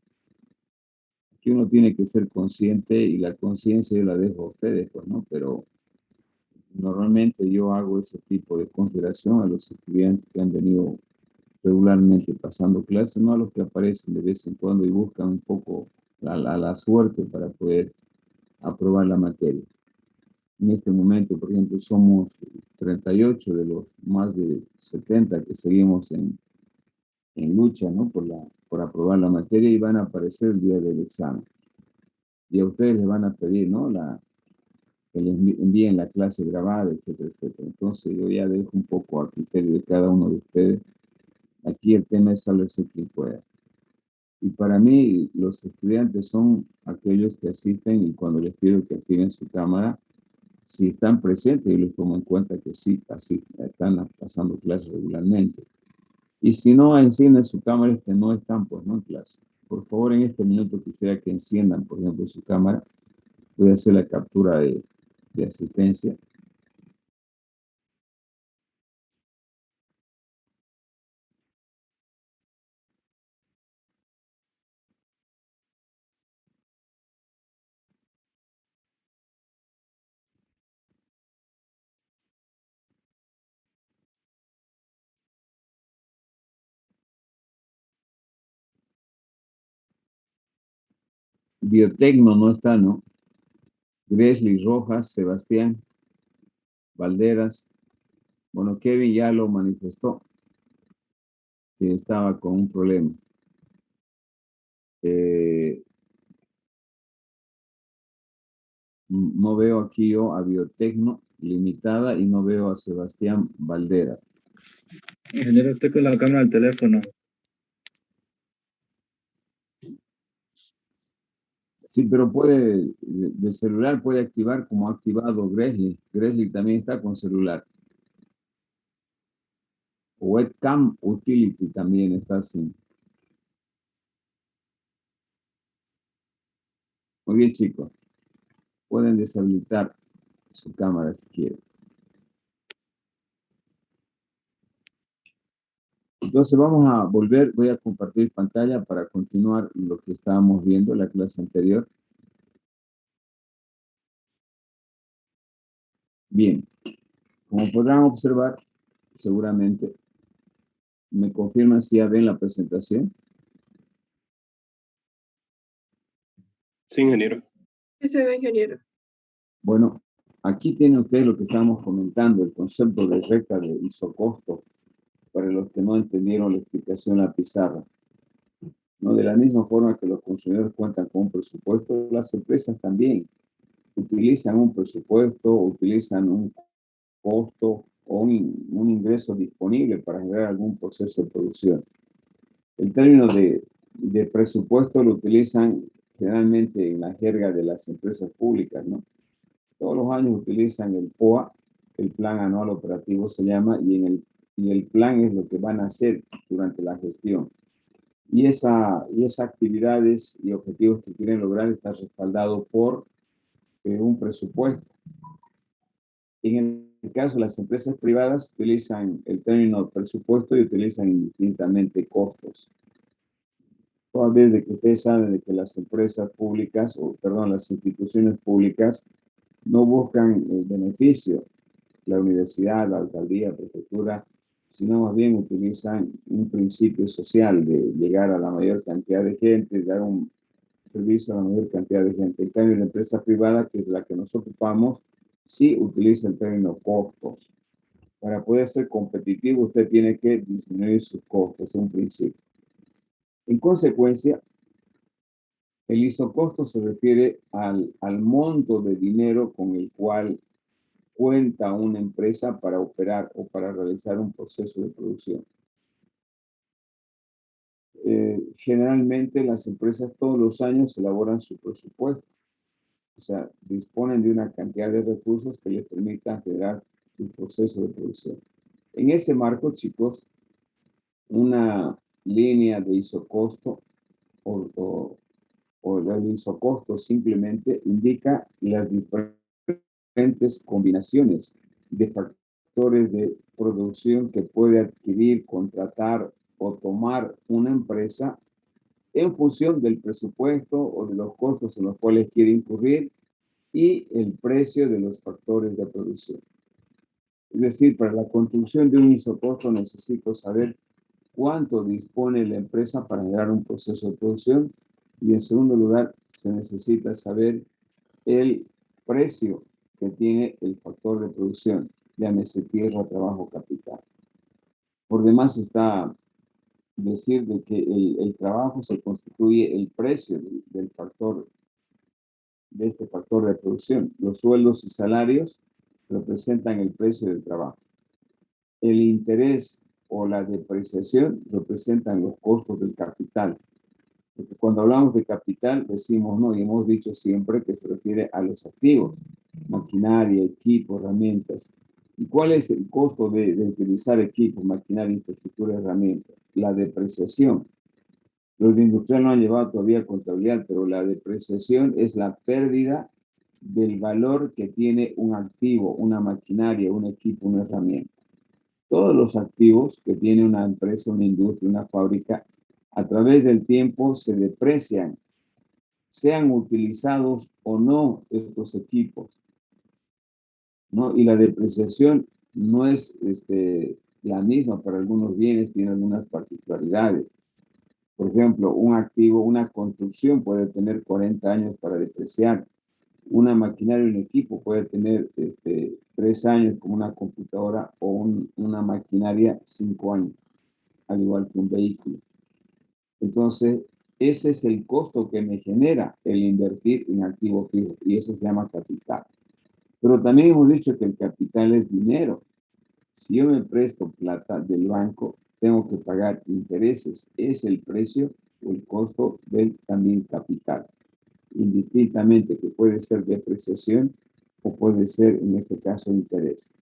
Aquí uno tiene que ser consciente y la conciencia yo la dejo a ustedes, pues, ¿no? Pero normalmente yo hago ese tipo de consideración a los estudiantes que han venido regularmente pasando clases, no a los que aparecen de vez en cuando y buscan un poco la suerte para poder aprobar la materia. En este momento, por ejemplo, somos 38 de los más de 70 que seguimos en lucha, ¿no? Por aprobar la materia y van a aparecer el día del examen. Y a ustedes les van a pedir, ¿no? Que les envíen la clase grabada, etcétera, etcétera. Entonces yo ya dejo un poco a criterio de cada uno de ustedes. Aquí el tema es salvarse quien pueda. Y para mí, los estudiantes son aquellos que asisten y cuando les pido que activen su cámara, si están presentes, yo les tomo en cuenta que sí, así están pasando clases regularmente. Y si no encienden su cámara, es que no están, pues, no en clase. Por favor, en este minuto quisiera que enciendan, por ejemplo, su cámara. Voy a hacer la captura de asistencia. Biotecno no está, ¿no? Gresley, Rojas, Sebastián, Valderas. Bueno, Kevin ya lo manifestó, que estaba con un problema. No veo aquí yo a Biotecno Limitada y no veo a Sebastián Valderas. Ingeniero, estoy con la cámara del teléfono. Sí, pero puede, de celular puede activar como ha activado Gresley. Gresley también está con celular. Webcam Utility también está así. Muy bien, chicos. Pueden deshabilitar su cámara si quieren. Entonces vamos a volver, voy a compartir pantalla para continuar lo que estábamos viendo en la clase anterior. Bien, como podrán observar, seguramente, me confirman si ya ven la presentación. Sí, ingeniero. Sí se ve, ingeniero. Bueno, aquí tienen ustedes lo que estábamos comentando, el concepto de recta de isocosto, para los que no entendieron la explicación en la pizarra. ¿No? De la misma forma que los consumidores cuentan con un presupuesto, las empresas también utilizan un presupuesto, utilizan un costo o un ingreso disponible para generar algún proceso de producción. El término de presupuesto lo utilizan generalmente en la jerga de las empresas públicas, ¿no? Todos los años utilizan el POA, el Plan Anual Operativo se llama, y el plan es lo que van a hacer durante la gestión. Y esas actividades y objetivos que quieren lograr están respaldados por un presupuesto. En el caso de las empresas privadas, utilizan el término presupuesto y utilizan indistintamente costos. Toda vez de que ustedes saben de que las empresas públicas, las instituciones públicas no buscan el beneficio, la universidad, la alcaldía, la prefectura, sino más bien utilizan un principio social de llegar a la mayor cantidad de gente, dar un servicio a la mayor cantidad de gente. En cambio, la empresa privada, que es la que nos ocupamos, sí utiliza el término costos. Para poder ser competitivo, usted tiene que disminuir sus costos, es un principio. En consecuencia, el isocosto se refiere al monto de dinero con el cual cuenta una empresa para operar o para realizar un proceso de producción. Generalmente las empresas todos los años elaboran su presupuesto, o sea, disponen de una cantidad de recursos que les permitan generar su proceso de producción. En ese marco, chicos, una línea de isocosto o el isocosto simplemente indica las diferentes combinaciones de factores de producción que puede adquirir, contratar o tomar una empresa en función del presupuesto o de los costos en los cuales quiere incurrir y el precio de los factores de producción. Es decir, para la construcción de un isocosto necesito saber cuánto dispone la empresa para generar un proceso de producción y en segundo lugar se necesita saber el precio que tiene el factor de producción, llámese tierra, trabajo, capital. Por demás está decir de que el trabajo se constituye el precio del factor, de este factor de producción. Los sueldos y salarios representan el precio del trabajo. El interés o la depreciación representan los costos del capital. Porque cuando hablamos de capital, decimos, no, y hemos dicho siempre que se refiere a los activos, maquinaria, equipo, herramientas. ¿Y cuál es el costo de utilizar equipos, maquinaria, infraestructura, herramientas? La depreciación. Los de industrial no han llevado todavía contabilidad, pero la depreciación es la pérdida del valor que tiene un activo, una maquinaria, un equipo, una herramienta. Todos los activos que tiene una empresa, una industria, una fábrica, a través del tiempo se deprecian, sean utilizados o no estos equipos, ¿no? Y la depreciación no es la misma para algunos bienes, tiene algunas particularidades. Por ejemplo, un activo, una construcción puede tener 40 años para depreciar. Una maquinaria, un equipo puede tener 3 años como una computadora o una maquinaria 5 años, al igual que un vehículo. Entonces, ese es el costo que me genera el invertir en activos fijos y eso se llama capital. Pero también hemos dicho que el capital es dinero. Si yo me presto plata del banco, tengo que pagar intereses. Es el precio o el costo del también capital. Indistintamente que puede ser depreciación o puede ser, en este caso, interés.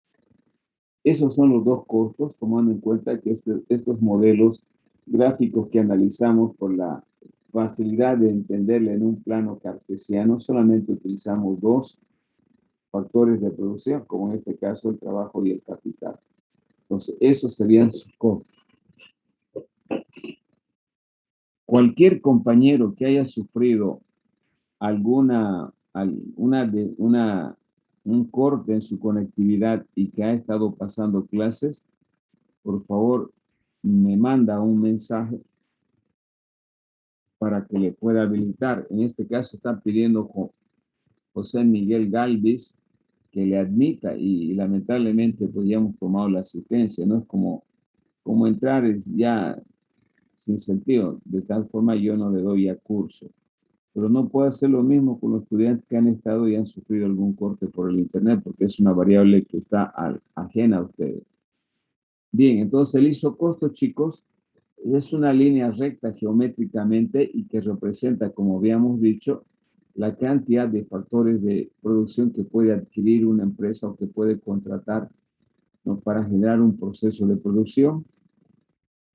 Esos son los dos costos, tomando en cuenta que estos modelos gráficos que analizamos por la facilidad de entenderle en un plano cartesiano, solamente utilizamos dos factores de producción, como en este caso el trabajo y el capital. Entonces, esos serían sus costos. Cualquier compañero que haya sufrido un corte en su conectividad y que ha estado pasando clases, por favor, me manda un mensaje para que le pueda habilitar. En este caso está pidiendo José Miguel Galvis que le admita y lamentablemente pues ya hemos tomado la asistencia, ¿no? Es como entrar es ya sin sentido. De tal forma yo no le doy ya curso. Pero no puedo hacer lo mismo con los estudiantes que han estado y han sufrido algún corte por el internet, porque es una variable que está ajena a ustedes. Bien, entonces el isocosto, chicos, es una línea recta geométricamente y que representa, como habíamos dicho, la cantidad de factores de producción que puede adquirir una empresa o que puede contratar, ¿no?, para generar un proceso de producción.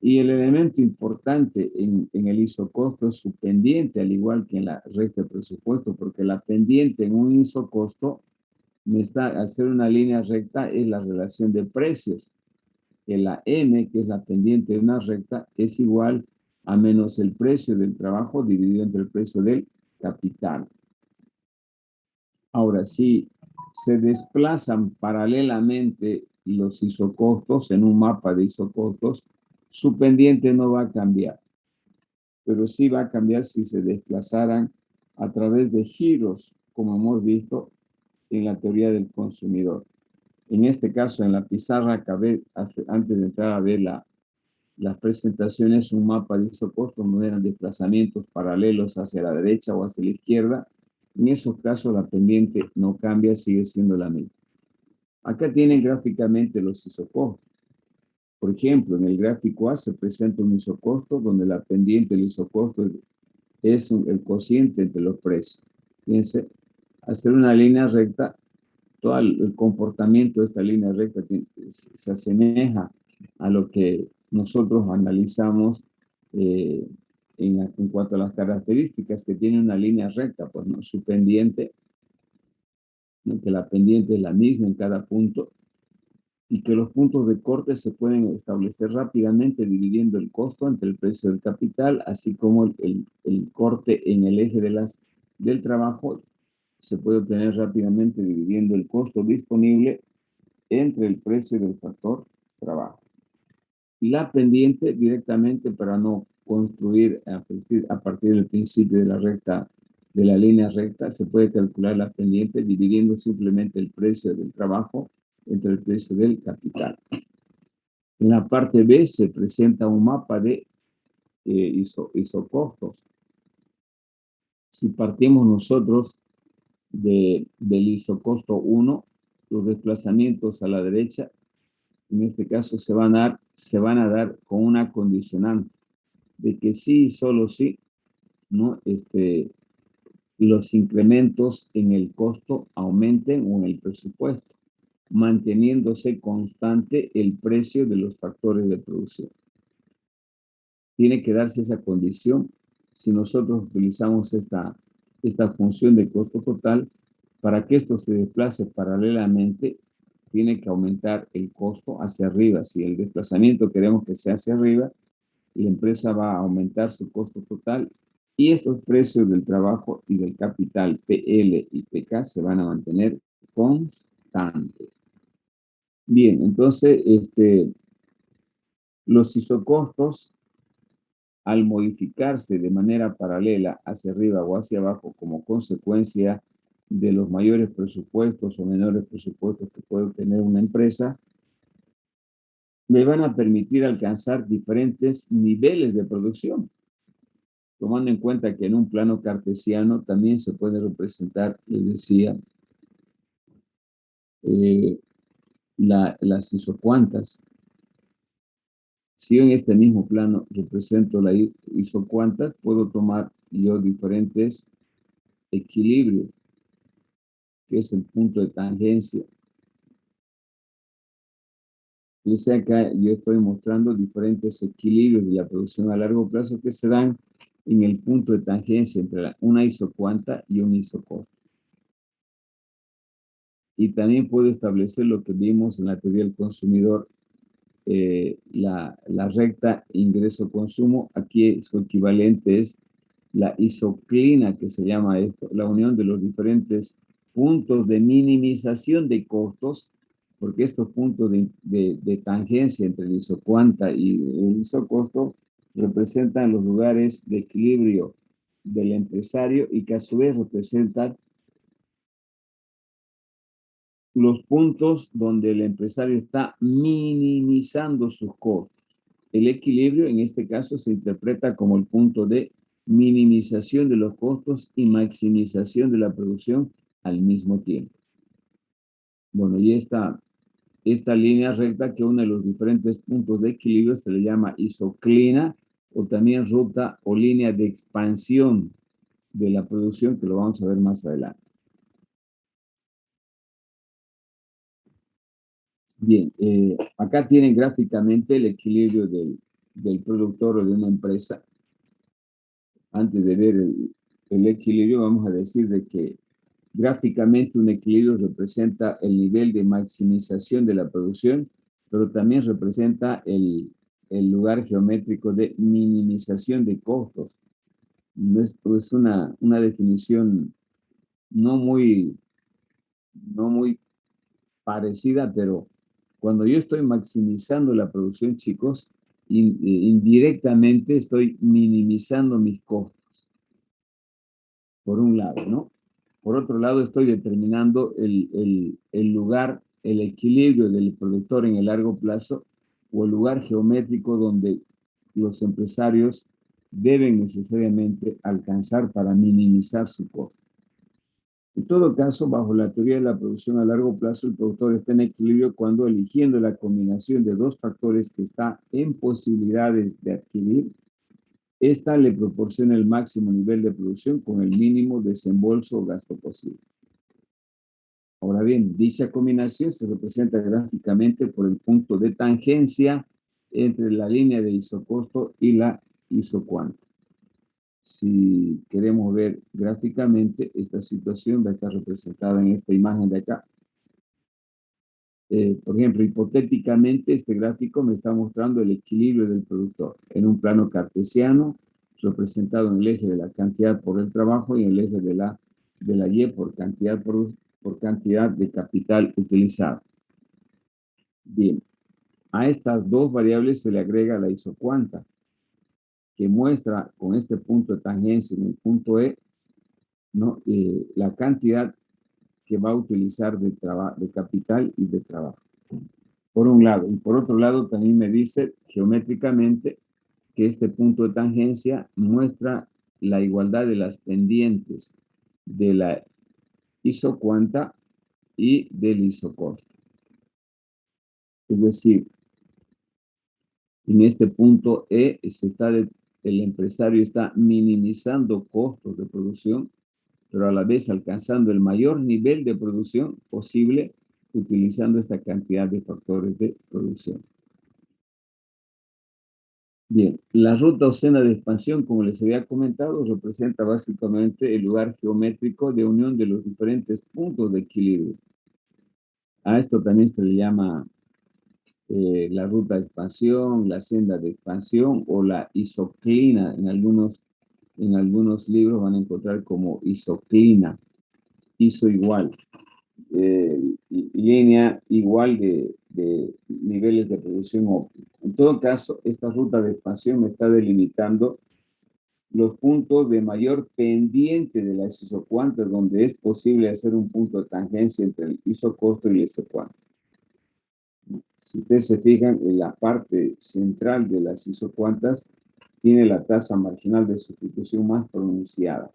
Y el elemento importante en el isocosto es su pendiente, al igual que en la recta de presupuesto, porque la pendiente en un isocosto, al ser una línea recta, es la relación de precios. Que la M, que es la pendiente de una recta, es igual a menos el precio del trabajo dividido entre el precio del capital. Ahora, si se desplazan paralelamente los isocostos en un mapa de isocostos, su pendiente no va a cambiar, pero sí va a cambiar si se desplazaran a través de giros, como hemos visto en la teoría del consumidor. En este caso, en la pizarra, antes de entrar a ver las presentaciones, un mapa de isocostos donde eran desplazamientos paralelos hacia la derecha o hacia la izquierda. En esos casos, la pendiente no cambia, sigue siendo la misma. Acá tienen gráficamente los isocostos. Por ejemplo, en el gráfico A se presenta un isocosto donde la pendiente del isocosto es el cociente entre los precios. Fíjense, hacer una línea recta, todo el comportamiento de esta línea recta se asemeja a lo que nosotros analizamos en cuanto a las características que tiene una línea recta, pues, ¿no?, su pendiente, ¿no?, que la pendiente es la misma en cada punto y que los puntos de corte se pueden establecer rápidamente dividiendo el costo entre el precio del capital, así como el corte en el eje del trabajo se puede obtener rápidamente dividiendo el costo disponible entre el precio del factor trabajo. La pendiente directamente, para no construir a partir del principio de la línea recta, se puede calcular la pendiente dividiendo simplemente el precio del trabajo entre el precio del capital. En la parte B se presenta un mapa de isocostos. Si partimos nosotros del isocosto 1, los desplazamientos a la derecha, en este caso se van a dar con una condicionante de que sí y solo sí, ¿no?, los incrementos en el costo aumenten o en el presupuesto, manteniéndose constante el precio de los factores de producción. Tiene que darse esa condición si nosotros utilizamos esta función de costo total. Para que esto se desplace paralelamente, tiene que aumentar el costo hacia arriba. Si el desplazamiento queremos que sea hacia arriba, la empresa va a aumentar su costo total y estos precios del trabajo y del capital, PL y PK, se van a mantener constantes. Bien, entonces, los isocostos al modificarse de manera paralela hacia arriba o hacia abajo como consecuencia de los mayores presupuestos o menores presupuestos que puede tener una empresa, me van a permitir alcanzar diferentes niveles de producción, tomando en cuenta que en un plano cartesiano también se puede representar, les decía, las isocuantas. Si yo en este mismo plano represento la isocuanta, puedo tomar yo diferentes equilibrios, que es el punto de tangencia. Fíjense acá, yo estoy mostrando diferentes equilibrios de la producción a largo plazo que se dan en el punto de tangencia entre una isocuanta y un isocosto. Y también puedo establecer lo que vimos en la teoría del consumidor, la recta ingreso-consumo. Aquí su equivalente es la isoclina, que se llama esto, la unión de los diferentes puntos de minimización de costos, porque estos puntos de tangencia entre el isocuanta y el isocosto representan los lugares de equilibrio del empresario y que a su vez representan los puntos donde el empresario está minimizando sus costos. El equilibrio en este caso se interpreta como el punto de minimización de los costos y maximización de la producción al mismo tiempo. Bueno, y esta línea recta que une los diferentes puntos de equilibrio se le llama isoclina o también ruta o línea de expansión de la producción, que lo vamos a ver más adelante. Bien, acá tienen gráficamente el equilibrio del productor o de una empresa. Antes de ver el equilibrio, vamos a decir de que gráficamente un equilibrio representa el nivel de maximización de la producción, pero también representa el lugar geométrico de minimización de costos. Es una definición no muy parecida, pero cuando yo estoy maximizando la producción, chicos, indirectamente estoy minimizando mis costos, por un lado, ¿no? Por otro lado, estoy determinando el lugar, el equilibrio del productor en el largo plazo o el lugar geométrico donde los empresarios deben necesariamente alcanzar para minimizar su costo. En todo caso, bajo la teoría de la producción a largo plazo, el productor está en equilibrio cuando, eligiendo la combinación de dos factores que está en posibilidades de adquirir, esta le proporciona el máximo nivel de producción con el mínimo desembolso o gasto posible. Ahora bien, dicha combinación se representa gráficamente por el punto de tangencia entre la línea de isocosto y la isocuanta. Si queremos ver gráficamente, esta situación va a estar representada en esta imagen de acá. Por ejemplo, hipotéticamente, este gráfico me está mostrando el equilibrio del productor en un plano cartesiano, representado en el eje de la cantidad por el trabajo y en el eje de la Y por cantidad de capital utilizado. Bien, a estas dos variables se le agrega la isocuanta, que muestra con este punto de tangencia en el punto E, ¿no? La cantidad que va a utilizar de capital y de trabajo. Por un lado. Y por otro lado, también me dice geométricamente que este punto de tangencia muestra la igualdad de las pendientes de la isocuanta y del isocosto. Es decir, en este punto E el empresario está minimizando costos de producción, pero a la vez alcanzando el mayor nivel de producción posible utilizando esta cantidad de factores de producción. Bien, la ruta o senda de expansión, como les había comentado, representa básicamente el lugar geométrico de unión de los diferentes puntos de equilibrio. A esto también se le llama la ruta de expansión, la senda de expansión o la isoclina. En algunos libros van a encontrar como isoclina, iso igual, línea igual de niveles de producción óptima. En todo caso, esta ruta de expansión me está delimitando los puntos de mayor pendiente de las isocuantas, donde es posible hacer un punto de tangencia entre el isocosto y el isocuanta. Si ustedes se fijan, en la parte central de las isocuantas tiene la tasa marginal de sustitución más pronunciada.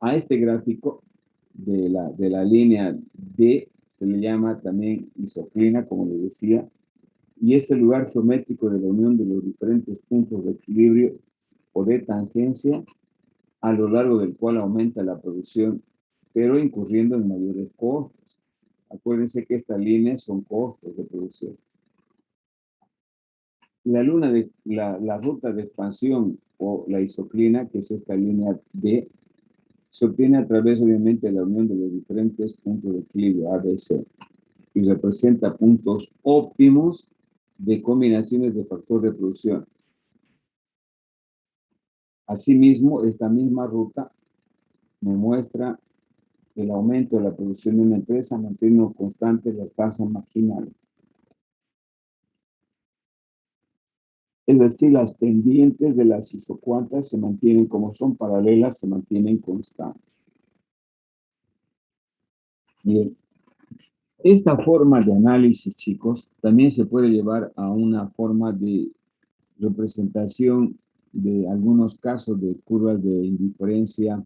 A este gráfico de la línea D se le llama también isoclina, como les decía, y es el lugar geométrico de la unión de los diferentes puntos de equilibrio o de tangencia a lo largo del cual aumenta la producción, pero incurriendo en mayores costos. Acuérdense que estas líneas son costos de producción. La ruta de expansión o la isoclina, que es esta línea D, se obtiene a través, obviamente, de la unión de los diferentes puntos de equilibrio A, B, C, y representa puntos óptimos de combinaciones de factor de producción. Asimismo, esta misma ruta me muestra el aumento de la producción de una empresa manteniendo constantes las tasas marginales. Es decir, las pendientes de las isocuantas se mantienen como son paralelas, se mantienen constantes. Bien. Esta forma de análisis, chicos, también se puede llevar a una forma de representación de algunos casos de curvas de indiferencia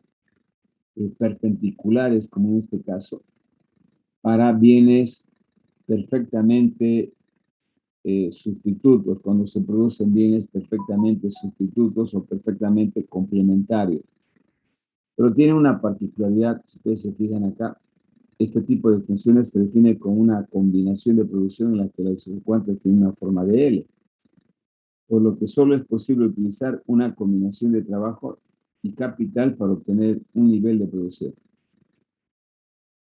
perpendiculares, como en este caso, para bienes perfectamente sustitutos, cuando se producen bienes perfectamente sustitutos o perfectamente complementarios. Pero tiene una particularidad, si ustedes se fijan acá, este tipo de funciones se define como una combinación de producción en la que las isocuantas tienen una forma de L, por lo que solo es posible utilizar una combinación de trabajo y capital para obtener un nivel de producción.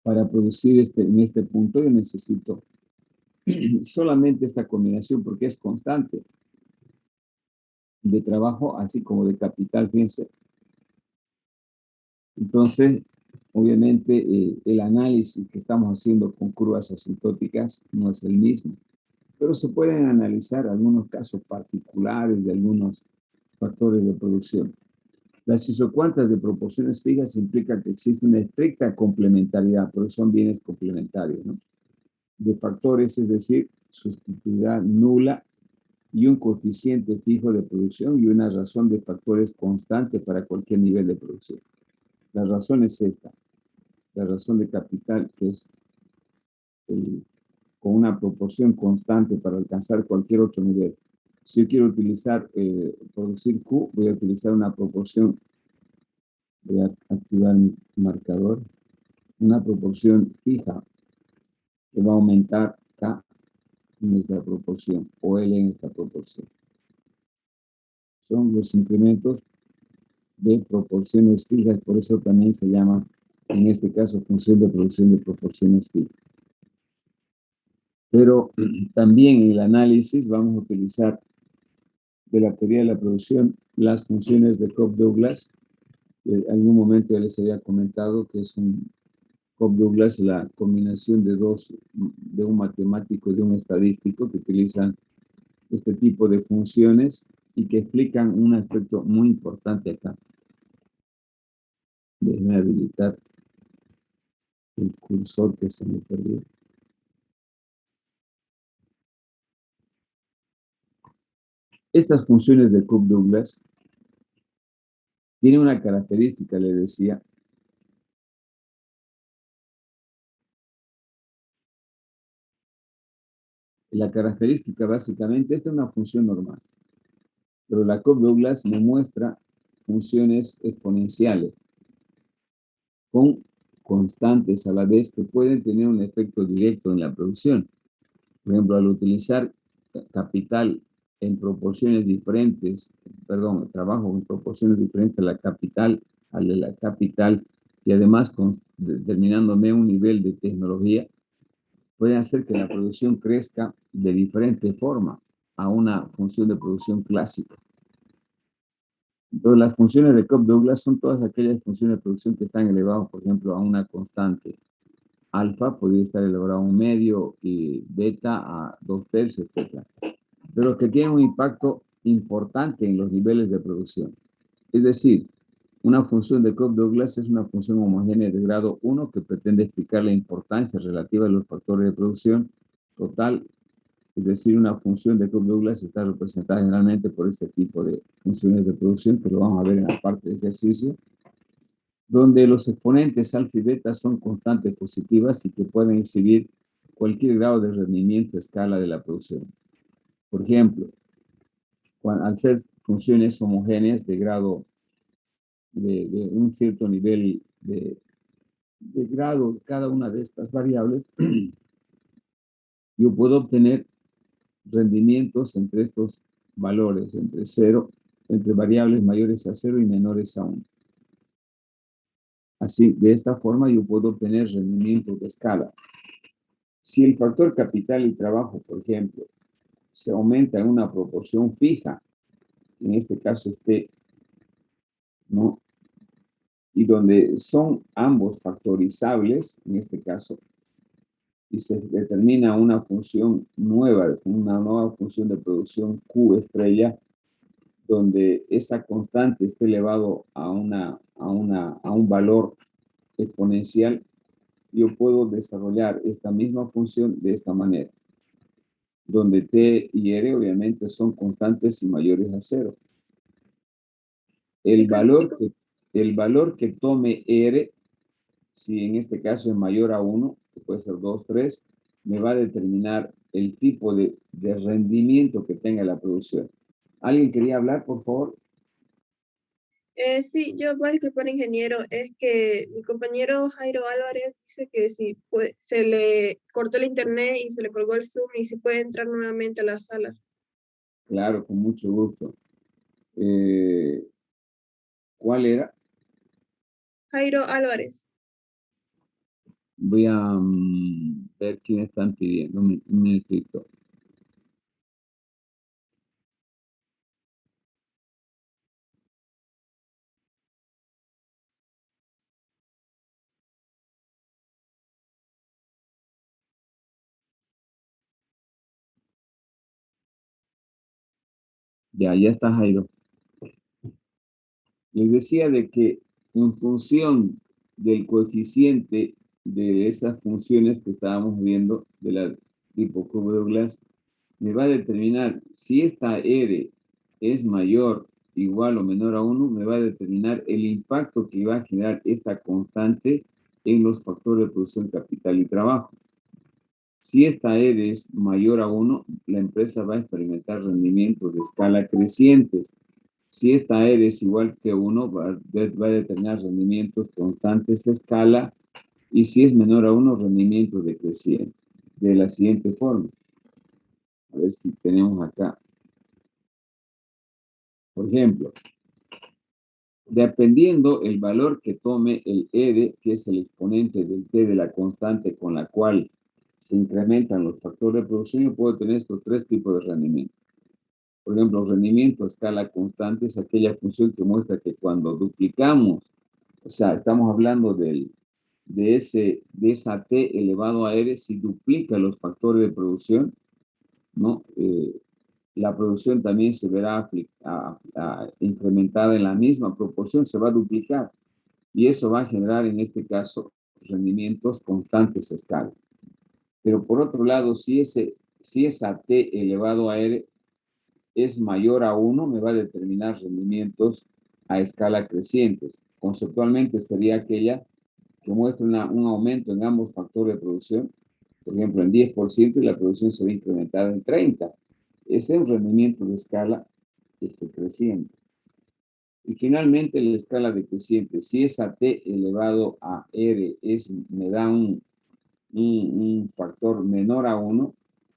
Para producir en este punto yo necesito solamente esta combinación porque es constante de trabajo, así como de capital, fíjense. Entonces, obviamente, el análisis que estamos haciendo con curvas asintóticas no es el mismo, pero se pueden analizar algunos casos particulares de algunos factores de producción. Las isocuantas de proporciones fijas implican que existe una estricta complementariedad, porque son bienes complementarios, ¿no? De factores, es decir, sustitutividad nula y un coeficiente fijo de producción y una razón de factores constante para cualquier nivel de producción. La razón es esta, la razón de capital, que es con una proporción constante para alcanzar cualquier otro nivel. Si yo quiero utilizar, producir Q, voy a utilizar una proporción, voy a activar mi marcador, una proporción fija que va a aumentar K en esta proporción o L en esta proporción. Son los incrementos de proporciones fijas, por eso también se llama, en este caso, función de producción de proporciones fijas. Pero también en el análisis vamos a utilizar de la teoría de la producción las funciones de Cobb-Douglas. En algún momento ya les había comentado que es un Cobb-Douglas, la combinación de un matemático y de un estadístico que utilizan este tipo de funciones y que explican un aspecto muy importante acá. Déjenme habilitar el cursor que se me perdió. Estas funciones de Cobb-Douglas tienen una característica, le decía. La característica básicamente, esta es una función normal, pero la Cobb-Douglas me muestra funciones exponenciales con constantes a la vez que pueden tener un efecto directo en la producción. Por ejemplo, al utilizar capital en proporciones diferentes, trabajo en proporciones diferentes a la capital, y además determinándome un nivel de tecnología, puede hacer que la producción crezca de diferente forma a una función de producción clásica. Entonces, las funciones de Cobb-Douglas son todas aquellas funciones de producción que están elevadas, por ejemplo, a una constante. alfa podría estar elevado a 1/2 y beta a 2/3, etc. Pero que tiene un impacto importante en los niveles de producción. Es decir, una función de Cobb-Douglas es una función homogénea de grado 1 que pretende explicar la importancia relativa de los factores de producción total. Es decir, una función de Cobb-Douglas está representada generalmente por este tipo de funciones de producción, que lo vamos a ver en la parte de ejercicio, donde los exponentes alfa y beta son constantes positivas y que pueden exhibir cualquier grado de rendimiento a escala de la producción. Por ejemplo, al ser funciones homogéneas de grado de un cierto nivel de grado, cada una de estas variables, yo puedo obtener rendimientos entre estos valores, entre variables mayores a 0 y menores a 1. Así, de esta forma yo puedo obtener rendimientos de escala. Si el factor capital y trabajo, por ejemplo, se aumenta en una proporción fija, en este caso T, ¿no? Y donde son ambos factorizables, en este caso, y se determina una función nueva, una nueva función de producción Q estrella, donde esa constante esté elevado a un valor exponencial, yo puedo desarrollar esta misma función de esta manera, donde T y R obviamente son constantes y mayores a 0. El valor que tome R, si en este caso es mayor a 1, que puede ser 2, 3, me va a determinar el tipo de rendimiento que tenga la producción. ¿Alguien quería hablar, por favor? Sí, yo voy a disculpar, ingeniero, es que mi compañero Jairo Álvarez dice que si se le cortó el internet y se le colgó el Zoom y si puede entrar nuevamente a la sala. Claro, con mucho gusto. ¿Cuál era? Jairo Álvarez. Voy a ver quién están pidiendo. Un minutito. Ya está Jairo. Les decía de que en función del coeficiente de esas funciones que estábamos viendo, de la tipo Cobb-Douglas, me va a determinar si esta R es mayor, igual o menor a 1, me va a determinar el impacto que va a generar esta constante en los factores de producción, capital y trabajo. Si esta R es mayor a 1, la empresa va a experimentar rendimientos de escala crecientes. Si esta R es igual que 1, va a determinar rendimientos constantes a escala, y si es menor a 1, rendimientos decrecientes. De la siguiente forma. A ver si tenemos acá. Por ejemplo, dependiendo el valor que tome el R, que es el exponente del T de la constante con la cual se incrementan los factores de producción, yo puedo tener estos tres tipos de rendimiento. Por ejemplo, rendimiento a escala constante es aquella función que muestra que cuando duplicamos, o sea, estamos hablando de esa T elevado a R, si duplica los factores de producción, ¿no? La producción también se verá incrementada en la misma proporción, se va a duplicar. Y eso va a generar, en este caso, rendimientos constantes a escala. Pero por otro lado, si esa T elevado a R es mayor a 1, me va a determinar rendimientos a escala crecientes. Conceptualmente sería aquella que muestra un aumento en ambos factores de producción, por ejemplo, en 10%, y la producción se ve incrementada en 30%. Ese es un rendimiento de escala creciente. Y finalmente la escala decreciente, si esa T elevado a R me da un factor menor a 1,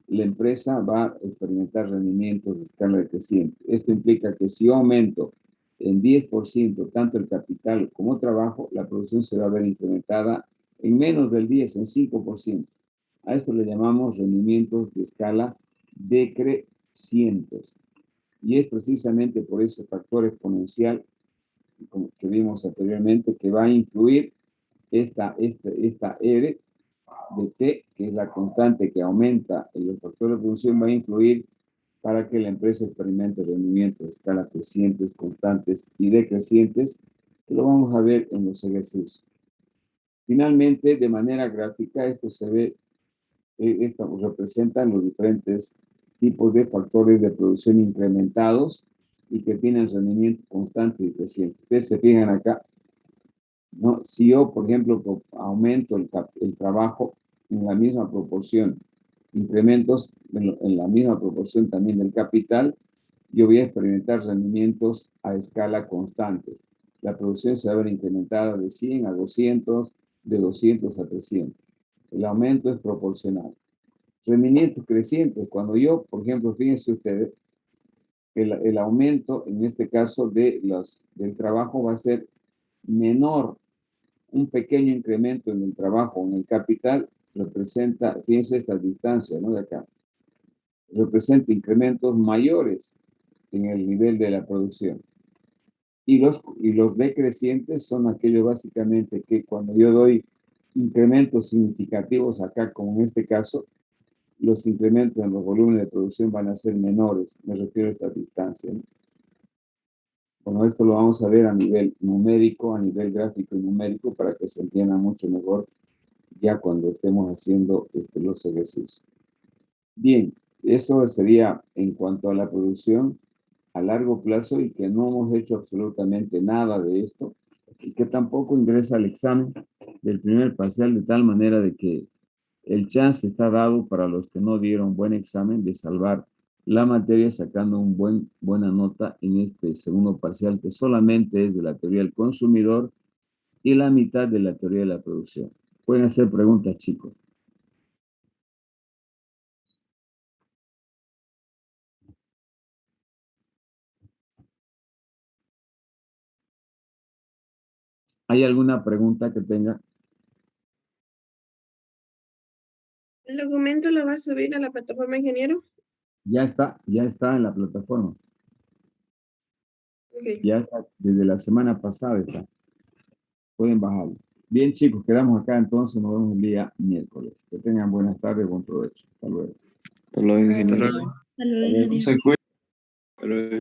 la empresa va a experimentar rendimientos de escala decreciente. Esto implica que si yo aumento en 10% tanto el capital como trabajo, la producción se va a ver incrementada en menos del 10, en 5%. A esto le llamamos rendimientos de escala decrecientes. Y es precisamente por ese factor exponencial que vimos anteriormente que va a influir esta R de T, que es la constante que aumenta en los factores de producción, va a influir para que la empresa experimente rendimientos de escala crecientes, constantes y decrecientes, que lo vamos a ver en los ejercicios. Finalmente, de manera gráfica, esto se ve, esto representa los diferentes tipos de factores de producción incrementados y que tienen rendimiento constante y creciente. Ustedes se fijan acá, ¿no? Si yo, por ejemplo, aumento el trabajo en la misma proporción, incrementos en la misma proporción también del capital, yo voy a experimentar rendimientos a escala constante. La producción se va a ver incrementada de 100 a 200, de 200 a 300. El aumento es proporcional. Rendimientos crecientes, cuando yo, por ejemplo, fíjense ustedes, el aumento, en este caso, del trabajo va a ser menor. Un pequeño incremento en el trabajo, en el capital, representa, fíjense esta distancia, ¿no? De acá, representa incrementos mayores en el nivel de la producción. Y los decrecientes son aquellos básicamente que cuando yo doy incrementos significativos acá, como en este caso, los incrementos en los volúmenes de producción van a ser menores. Me refiero a esta distancia, ¿no? Bueno, esto lo vamos a ver a nivel numérico, a nivel gráfico y numérico, para que se entienda mucho mejor ya cuando estemos haciendo los ejercicios. Bien, eso sería en cuanto a la producción a largo plazo y que no hemos hecho absolutamente nada de esto y que tampoco ingresa al examen del primer parcial, de tal manera de que el chance está dado para los que no dieron buen examen de salvar la materia sacando buena nota en este segundo parcial, que solamente es de la teoría del consumidor y la mitad de la teoría de la producción. Pueden hacer preguntas, chicos. ¿Hay alguna pregunta que tenga? ¿El documento lo va a subir a la plataforma, ingeniero? Ya está en la plataforma. Ok. Ya está, desde la semana pasada está. Pueden bajarlo. Bien, chicos, quedamos acá entonces. Nos vemos el día miércoles. Que tengan buenas tardes, buen provecho. Hasta luego. Hasta luego, ingeniero. Hasta luego. Hasta luego, ingeniero. Se cuida. Hasta luego.